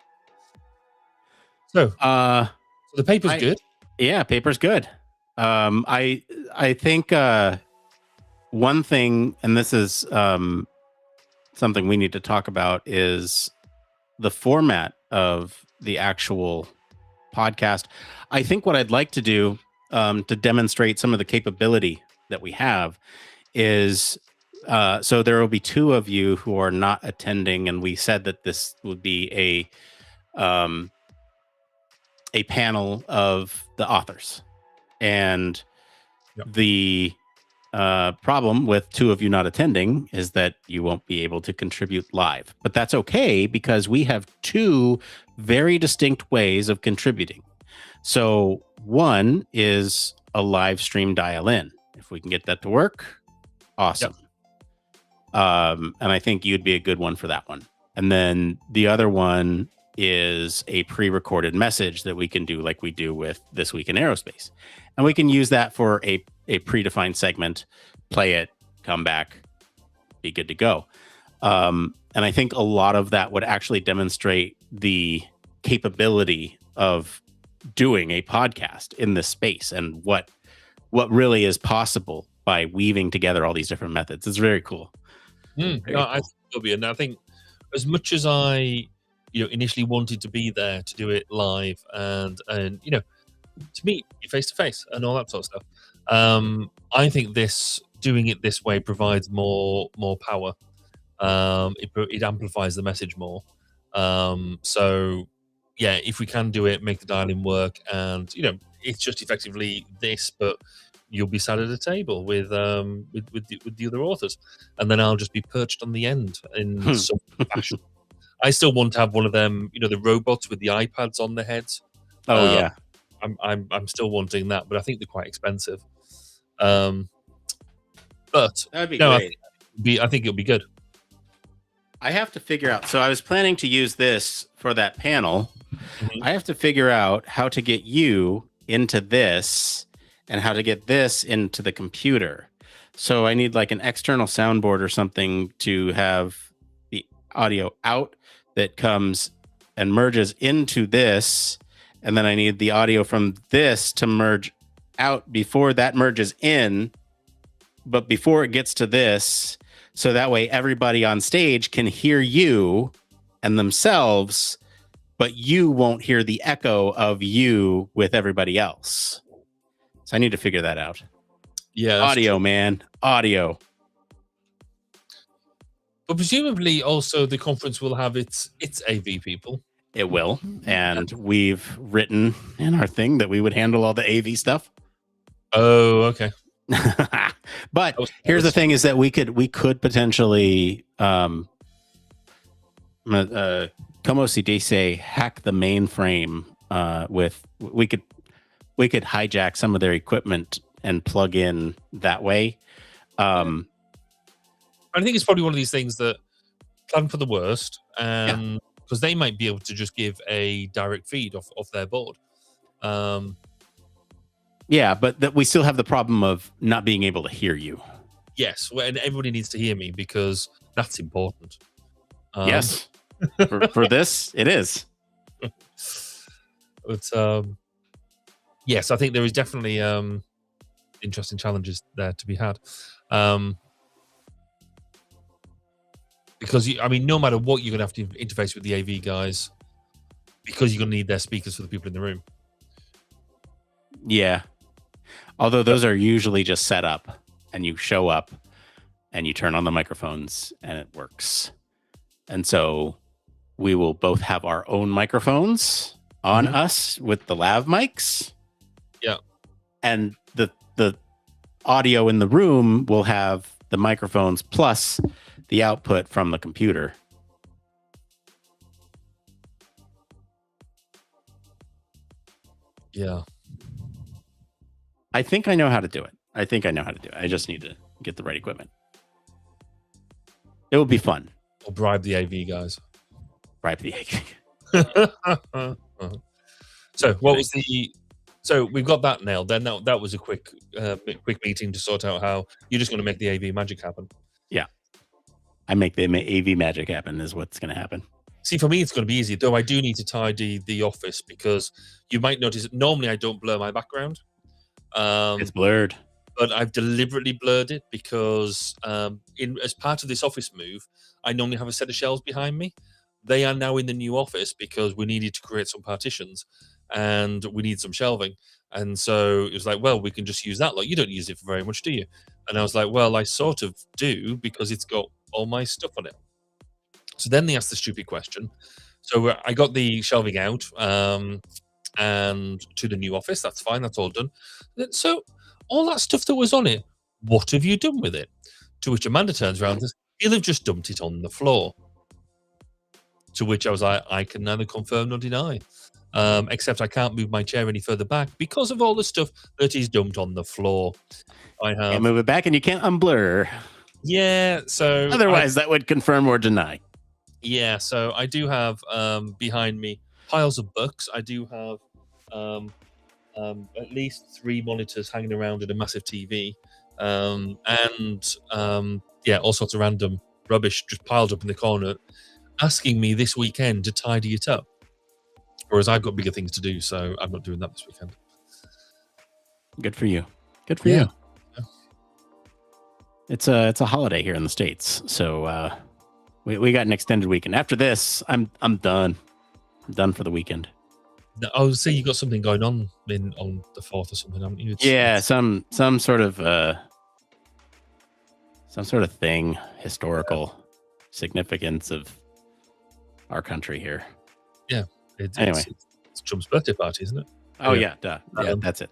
so Uh, the paper's good. Yeah, paper's good. I think one thing, and this is something we need to talk about, is the format of the actual podcast. I think what I'd like to do to demonstrate some of the capability that we have is so there will be two of you who are not attending, and we said that this would be a panel of the authors. And Yep. the problem with two of you not attending is that you won't be able to contribute live. But that's okay, because we have two very distinct ways of contributing. So one is a live stream dial-in. If we can get that to work, awesome. And I think you'd be a good one for that one. And then the other one is a pre-recorded message that we can do like we do with This Week in Aerospace. And we can use that for a predefined segment, play it, come back, be good to go. And I think a lot of that would actually demonstrate the capability of doing a podcast in this space and what really is possible by weaving together all these different methods. It's very cool. I think it'll be, and I think as much as I initially wanted to be there to do it live and to meet you face to face and all that sort of stuff, I think doing it this way provides more power. It amplifies the message more. So yeah, if we can do it, make the dial-in work, and it's just effectively this, but you'll be sat at a table with the other authors, and then I'll just be perched on the end in some fashion. I still want to have one of them, the robots with the iPads on their heads. Oh yeah, I'm still wanting that, but I think they're quite expensive. But that'd be great. great. I think it'll be good. I have to figure out. So I was planning to use this for that panel. Mm-hmm. I have to figure out how to get you into this and how to get this into the computer. So I need like an external soundboard or something to have the audio out that comes and merges into this. And then I need the audio from this to merge out before that merges in, but before it gets to this. So that way everybody on stage can hear you and themselves, but you won't hear the echo of you with everybody else. So I need to figure that out. Yeah. Audio, man. Audio. But presumably also the conference will have its AV people. It will. And we've written in our thing that we would handle all the AV stuff. Oh, okay. But here's the thing is that we could potentially como si dice hack the mainframe we could hijack some of their equipment and plug in that way. I think it's probably one of these things that plan for the worst, and because they might be able to just give a direct feed off their board. Yeah, but that we still have the problem of not being able to hear you. Yes, and everybody needs to hear me because that's important. Yes, for this, it is. But yes, I think there is definitely interesting challenges there to be had. Because no matter what, you're gonna have to interface with the AV guys because you're gonna need their speakers for the people in the room. Yeah. Although those are usually just set up, and you show up and you turn on the microphones and it works. And so we will both have our own microphones on us with the lav mics. Yeah. And the audio in the room will have the microphones plus the output from the computer. Yeah. I think I know how to do it. I just need to get the right equipment. It will be fun. Or bribe the AV guys. Bribe the AV. So what was the... So we've got that nailed. Then that was a quick meeting to sort out how you're just going to make the AV magic happen. Yeah. I make the AV magic happen is what's going to happen. See, for me, it's going to be easy, though I do need to tidy the office because you might notice that normally I don't blur my background. It's blurred. But I've deliberately blurred it because as part of this office move, I normally have a set of shelves behind me. They are now in the new office because we needed to create some partitions and we need some shelving. And so it was like, well, we can just use that. Like, you don't use it for very much, do you? And I was like, well, I sort of do because it's got all my stuff on it. So then they asked the stupid question. So I got the shelving out and to the new office. That's fine. That's all done. So all that stuff that was on it, what have you done with it? To which Amanda turns around and says, you'll have just dumped it on the floor. To which I was like, I can neither confirm nor deny. Except I can't move my chair any further back because of all the stuff that is dumped on the floor. I have... Can't move it back and you can't unblur. Yeah, so... Otherwise, that would confirm or deny. Yeah, so I do have behind me piles of books. I do have at least 3 monitors hanging around and a massive TV. And all sorts of random rubbish just piled up in the corner, asking me this weekend to tidy it up. Whereas I've got bigger things to do, so I'm not doing that this weekend. Good for you. Good for you. Yeah. It's a holiday here in the States, so we got an extended weekend. After this, I'm done. I'm done for the weekend. Oh, so you got something going on on the 4th or something, haven't you? Some sort of thing, historical significance of our country here. Yeah. Anyway, it's Trump's birthday party, isn't it? Oh yeah, duh. Yeah, that's it.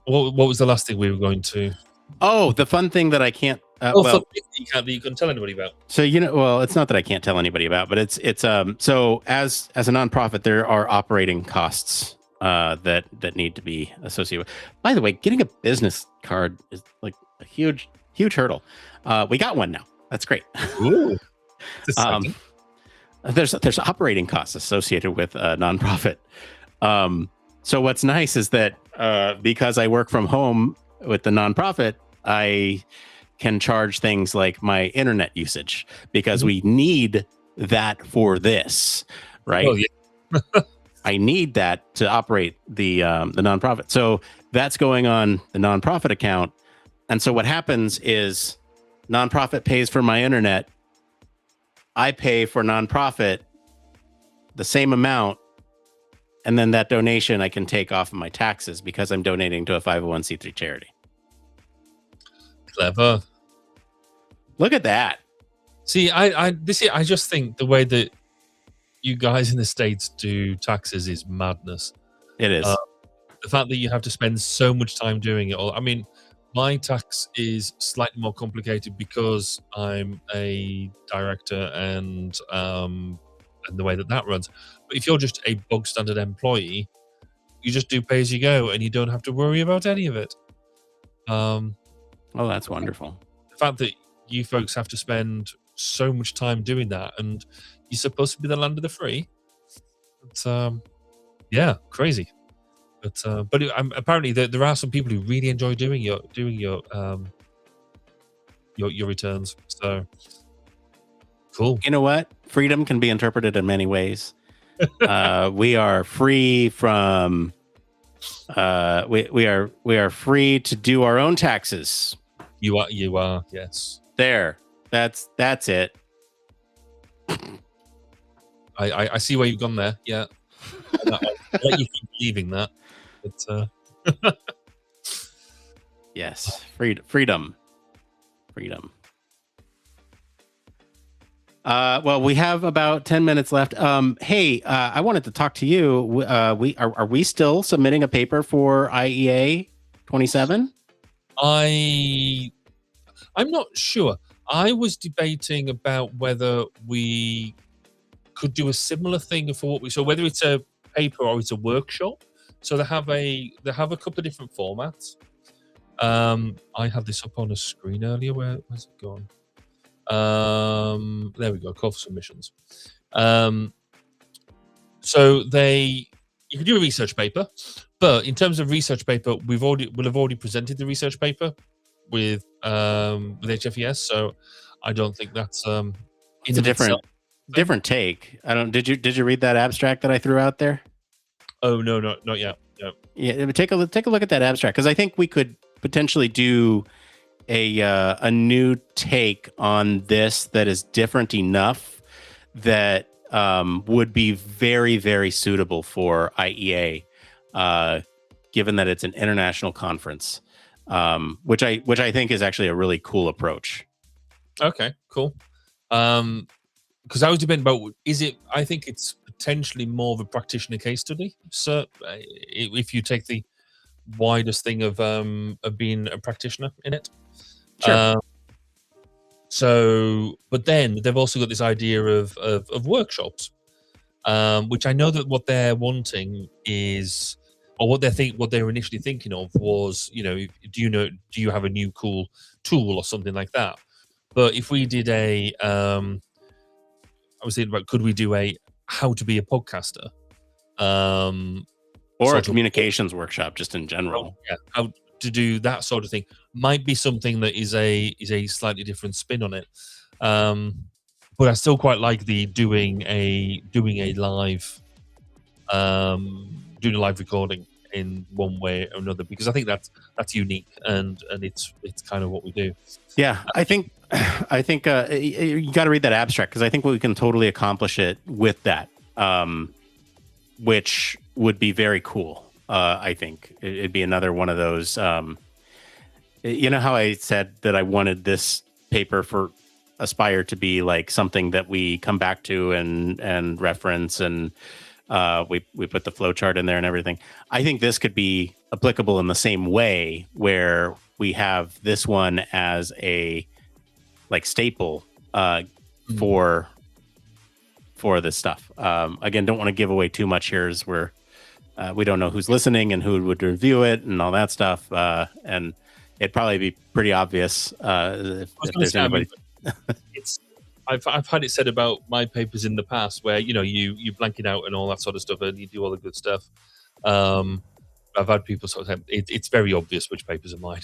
What was the last thing we were going to? Oh, the fun thing that I can't. You can tell anybody about. So well, it's not that I can't tell anybody about, but it's so as a nonprofit, there are operating costs that need to be associated with. By the way, getting a business card is like a huge hurdle. We got one now. That's great. Ooh, there's operating costs associated with a nonprofit. So what's nice is that because I work from home with the nonprofit, I can charge things like my internet usage because we need that for this, right? Oh, yeah. I need that to operate the nonprofit. So that's going on the nonprofit account. And so what happens is nonprofit pays for my internet. I pay for nonprofit the same amount. And then that donation I can take off of my taxes because I'm donating to a 501c3 charity. Clever. Look at that. See, I just think the way that you guys in the States do taxes is madness. It is. The fact that you have to spend so much time doing it all. I mean, my tax is slightly more complicated because I'm a director and and the way that runs. But if you're just a bog standard employee, you just do pay as you go, and you don't have to worry about any of it. Oh, that's wonderful. The fact that you folks have to spend so much time doing that, and you're supposed to be the land of the free. It's yeah, crazy. But apparently there are some people who really enjoy doing your returns. So cool. You know what? Freedom can be interpreted in many ways. We are free from. We are free to do our own taxes. You are. Yes. There. That's it. I see where you've gone there. Yeah. I'll let you keep believing that. But, yes. Freedom. Well, we have about 10 minutes left. Hey, I wanted to talk to you. Are we still submitting a paper for IEA 27? I'm not sure. I was debating about whether we could do a similar thing for so whether it's a paper or it's a workshop. So they have a couple of different formats. I had this up on a screen earlier. Where's it gone? There we go. Call for submissions. So you can do a research paper, but in terms of research paper, we'll have already presented the research paper with HFES. So I don't think that's it's a different take. Did you read that abstract that I threw out there? Oh no, not yet. No. Yeah, take a look at that abstract, because I think we could potentially do a new take on this that is different enough that would be very, very suitable for IEA, given that it's an international conference, which I think is actually a really cool approach. Okay, cool. Because I was debating about I think it's potentially more of a practitioner case study. So if you take the widest thing of being a practitioner in it. Sure. But then they've also got this idea of workshops, which I know that what they're wanting is, or what they were initially thinking of was, do you have a new cool tool or something like that? But if we did I was thinking about, could we do a how to be a podcaster, or a communications workshop, just in general? Yeah, how to do that sort of thing might be something that is a slightly different spin on it. But I still quite like the doing a live recording in one way or another, because I think that's unique and it's kind of what we do. Yeah, I think you got to read that abstract, because I think we can totally accomplish it with that, which would be very cool. I think it'd be another one of those. You know how I said that I wanted this paper for Aspire to be like something that we come back to and reference, and we put the flowchart in there and everything. I think this could be applicable in the same way, where we have this one as a staple for this stuff. Again, don't want to give away too much here, as we don't know who's listening and who would review it and all that stuff. And it'd probably be pretty obvious if there's anybody. I've had it said about my papers in the past where you blank it out and all that sort of stuff, and you do all the good stuff. I've had people sort of say it's very obvious which papers are mine.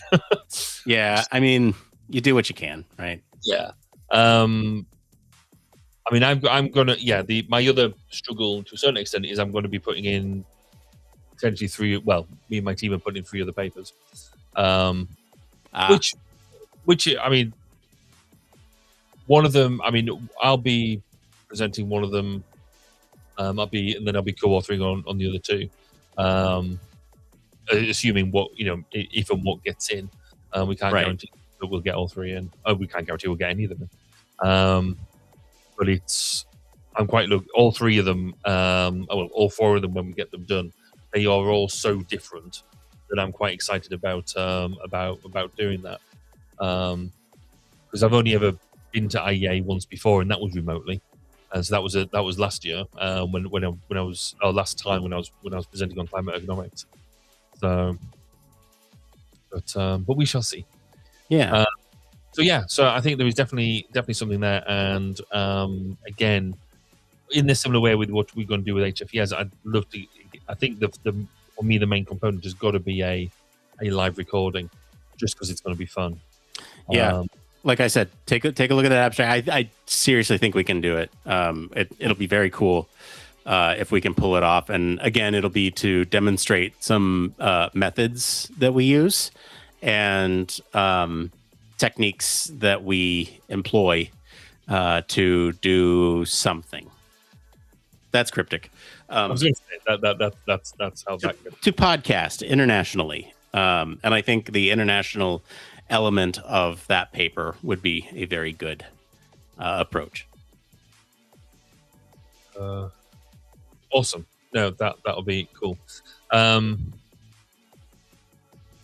Yeah, I mean, you do what you can, right? Yeah. I mean, I'm gonna my other struggle to a certain extent is I'm going to be putting in potentially 3. Well, me and my team are putting in 3 other papers, which I mean. One of them, I mean, I'll be presenting one of them. I'll be co-authoring on the other 2. Assuming if and what gets in, we can't guarantee that we'll get all 3 in. We can't guarantee we'll get any of them in. But I'm quite all 3 of them. All 4 of them when we get them done. They are all so different that I'm quite excited about doing that. Because I've only ever been to IEA once before, and that was remotely. And so that was last year when I was last time when I was presenting on climate ergonomics. So, but we shall see. Yeah. So I think there is definitely something there, and again, in a similar way with what we're going to do with HFES, I'd love to. I think for me the main component has got to be a live recording, just because it's going to be fun. Yeah. Like I said, take a look at that abstract. I seriously think we can do it. It'll be very cool if we can pull it off. And again, it'll be to demonstrate some methods that we use and techniques that we employ to do something. That's cryptic. I was going to say that's how that goes. To podcast internationally. And I think the international element of that paper would be a very good approach. Awesome. No, that'll be cool. Yeah,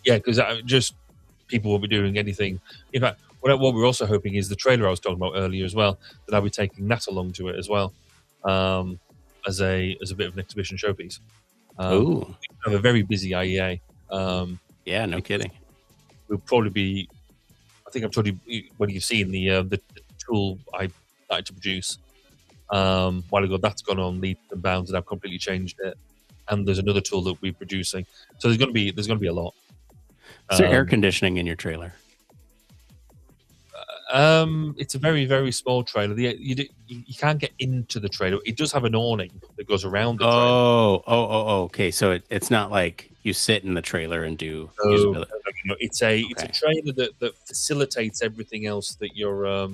because just people will be doing anything. In fact, what we're also hoping is the trailer I was talking about earlier as well, that I'll be taking that along to it as well, as a bit of an exhibition showpiece. Oh, we have a very busy IEA. Yeah, no kidding. We'll probably be. I think I've told you when you've seen the tool I started to produce a while ago. That's gone on leaps and bounds, and I've completely changed it. And there's another tool that we're producing. So there's going to be a lot. Is there air conditioning in your trailer? It's a very, very small trailer. You can't get into the trailer. It does have an awning that goes around the trailer. Okay. So it's not like you sit in the trailer and do usability. No, it's a trailer that facilitates everything else that you're.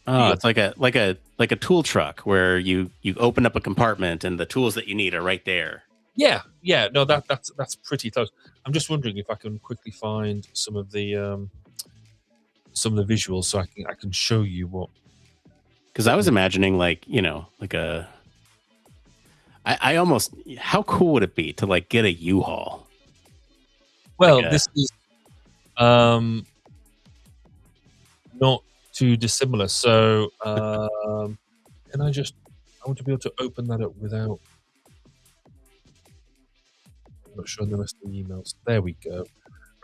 It's like a tool truck where you open up a compartment and the tools that you need are right there. Yeah. No, that's pretty close. I'm just wondering if I can quickly find some of the visuals so I can show you what. Because I was imagining I almost, how cool would it be to like get a U-Haul? Well, this is not too dissimilar. So can I want to be able to open that up without. I'm not showing the rest of the emails. There we go.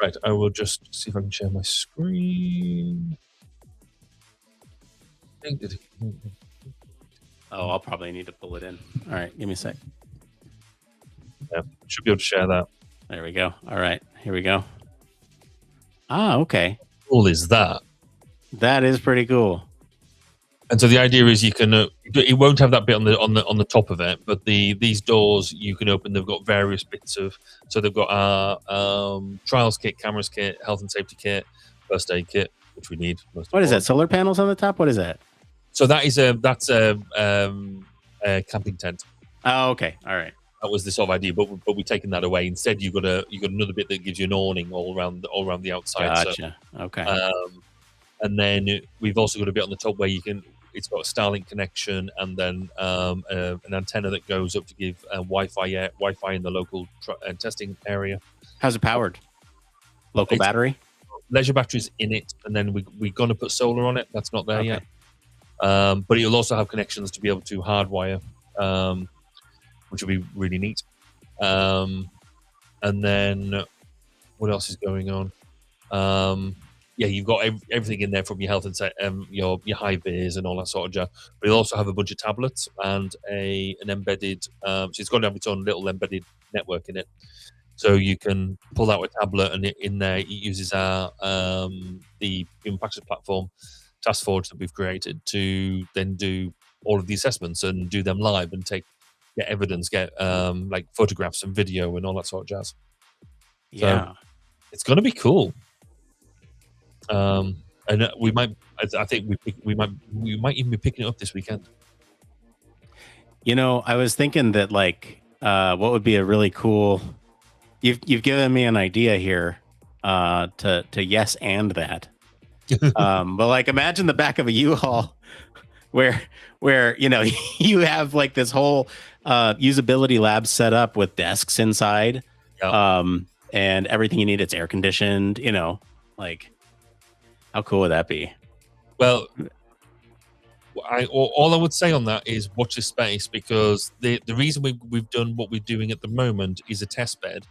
Right, I will just see if I can share my screen. Oh, I'll probably need to pull it in. All right, give me a sec. Yeah, should be able to share that. There we go. All right, here we go. Ah, okay. How cool is that? That is pretty cool. And so the idea is you can. It won't have that bit on the top of it, but these doors you can open. They've got various bits of. So they've got our trials kit, cameras kit, health and safety kit, first aid kit, which we need. What is that? Solar panels on the top? What is that? So that's a camping tent. Oh, okay. All right. That was the sort of idea, but we've taken that away. Instead, you've got another bit that gives you an awning all around the outside. Gotcha. So, okay. And then we've also got a bit on the top where it's got a Starlink connection, and then an antenna that goes up to give Wi-Fi in the local testing area. How's it powered? Local battery? Leisure batteries in it, and then we're going to put solar on it. That's not there yet. But it'll also have connections to be able to hardwire, which will be really neat. And then what else is going on? Yeah, you've got everything in there from your health and your high vis and all that sort of jazz. But you'll also have a bunch of tablets and an embedded. So it's going to have its own little embedded network in it. So you can pull out a tablet, and in there it uses our the human factors platform task forge that we've created to then do all of the assessments and do them live and get evidence, get like photographs and video and all that sort of jazz. Yeah, so it's going to be cool. And we might. I think we might even be picking it up this weekend. I was thinking that what would be a really cool. You've given me an idea here to yes and that. But imagine the back of a U-Haul where you have this whole usability lab set up with desks inside, and everything you need. It's air conditioned. How cool would that be? Well, All I would say on that is watch this space, because the reason we've done what we're doing at the moment is a test bed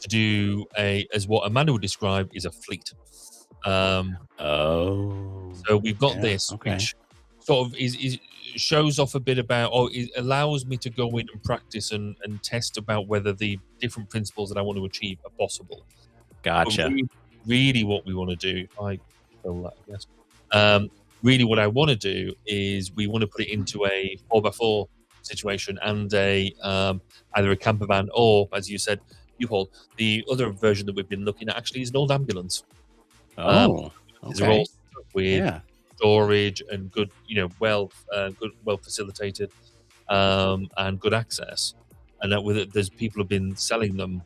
to do as what Amanda would describe is a fleet. So we've got this, which sort of is shows off a bit about, or it allows me to go in and practice and test about whether the different principles that I want to achieve are possible. Gotcha. Really what we want to do, I guess. Really what I want to do is we want to put it into a 4x4 situation and a either a camper van or, as you said, U-Haul. The other version that we've been looking at actually is an old ambulance. These are all with storage and good, well facilitated, and good access. And that there's people have been selling them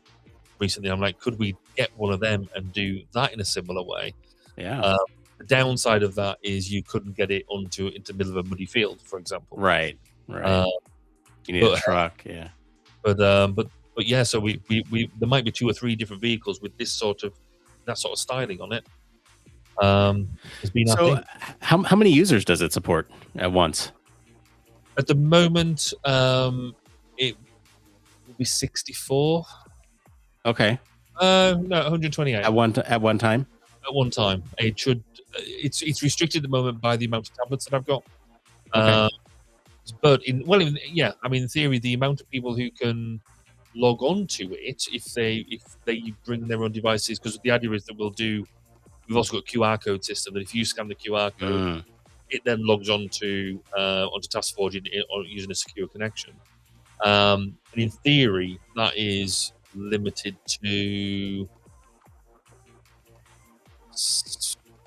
recently. I'm like, could we get one of them and do that in a similar way? Yeah. The downside of that is you couldn't get it into the middle of a muddy field, for example. Right. You need a truck. Yeah. But yeah. So we there might be 2 or 3 different vehicles with that sort of styling on it. So how many users does it support at once? At the moment, it will be 64. Okay. No, 128 at one time. At one time, it should. It's restricted at the moment by the amount of tablets that I've got. Okay. But in theory, the amount of people who can log on to it, if they bring their own devices, because the idea is that we've also got a QR code system that if you scan the QR code, it then logs onto TaskForge using a secure connection. And in theory, that is limited to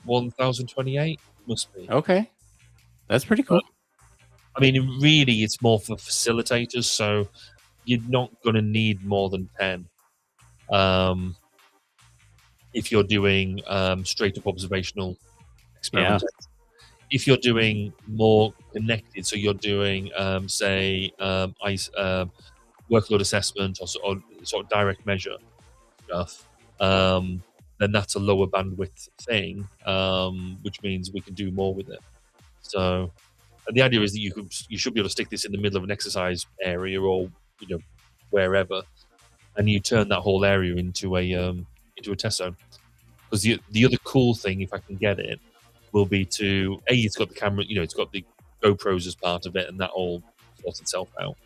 1028. Must be. Okay, that's pretty cool. I mean, really, it's more for facilitators, so you're not going to need more than 10. If you're doing straight up observational experimentation. If you're doing more connected, so you're doing workload assessment or sort of direct measure stuff, then that's a lower bandwidth thing, which means we can do more with it. So, and the idea is that you should be able to stick this in the middle of an exercise area or wherever, and you turn that whole area into a test zone. Because the other cool thing, if I can get it, will be it's got the camera, it's got the GoPros as part of it, and that all sorts itself out.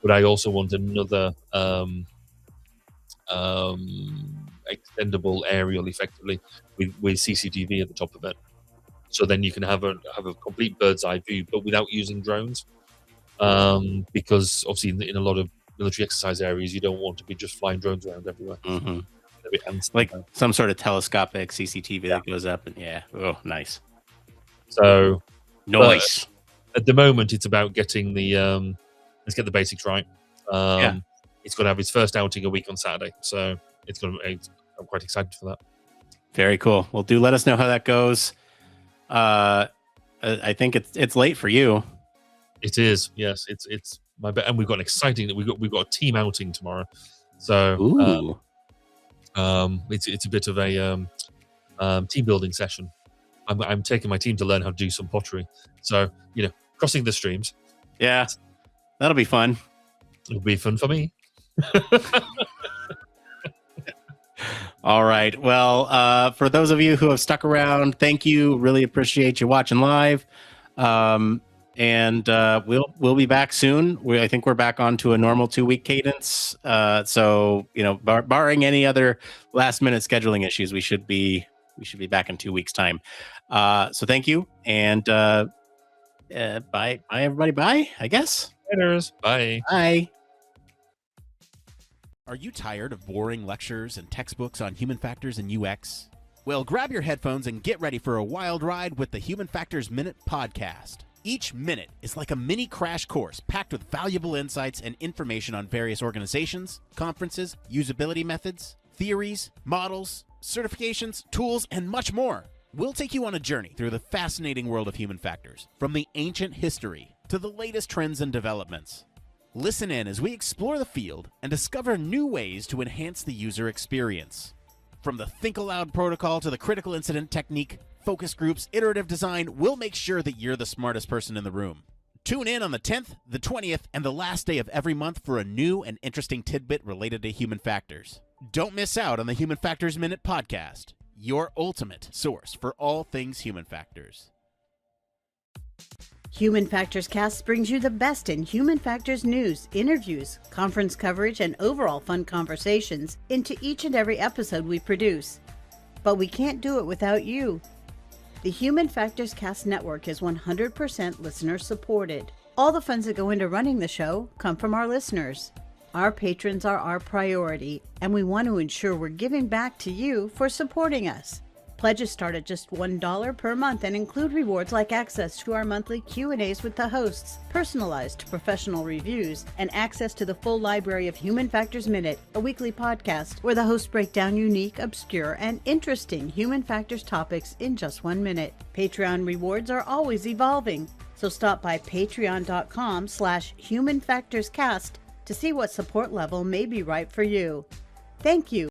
But I also want another extendable aerial, effectively, with CCTV at the top of it. So then you can have a complete bird's eye view, but without using drones. Because obviously in a lot of military exercise areas, you don't want to be just flying drones around everywhere. Mm-hmm. Like some sort of telescopic CCTV that goes up, and nice. So nice. At the moment, it's about getting let's get the basics right. It's going to have its first outing a week on Saturday, so I'm quite excited for that. Very cool. Well, do let us know how that goes. I think it's late for you. It is. Yes, it's my bet, and we've got an exciting. We've got a team outing tomorrow. So it's a bit of a team building session. I'm taking my team to learn how to do some pottery. So crossing the streams. Yeah, that'll be fun. It'll be fun for me. All right. Well, for those of you who have stuck around, thank you. Really appreciate you watching live. And we'll be back soon. I think we're back onto a normal 2-week cadence. So barring any other last minute scheduling issues, we should be back in 2 weeks' time. So thank you, and bye everybody. Bye, I guess. Laters. Bye. Bye. Are you tired of boring lectures and textbooks on human factors and UX? Well, grab your headphones and get ready for a wild ride with the Human Factors Minute podcast. Each minute is like a mini crash course packed with valuable insights and information on various organizations, conferences, usability methods, theories, models, certifications, tools, and much more. We'll take you on a journey through the fascinating world of human factors, from the ancient history to the latest trends and developments. Listen in as we explore the field and discover new ways to enhance the user experience. From the Think Aloud protocol to the critical incident technique, focus groups, iterative design, we'll make sure that you're the smartest person in the room. Tune in on the 10th, the 20th, and the last day of every month for a new and interesting tidbit related to human factors. Don't miss out on the Human Factors Minute podcast, your ultimate source for all things human factors. Human Factors Cast brings you the best in human factors news, interviews, conference coverage, and overall fun conversations into each and every episode we produce. But we can't do it without you. The Human Factors Cast Network is 100% listener supported. All the funds that go into running the show come from our listeners. Our patrons are our priority, and we want to ensure we're giving back to you for supporting us. Pledges start at just $1 per month and include rewards like access to our monthly Q&As with the hosts, personalized professional reviews, and access to the full library of Human Factors Minute, a weekly podcast where the hosts break down unique, obscure, and interesting human factors topics in just 1 minute. Patreon rewards are always evolving, so stop by patreon.com/humanfactorscast to see what support level may be right for you. Thank you.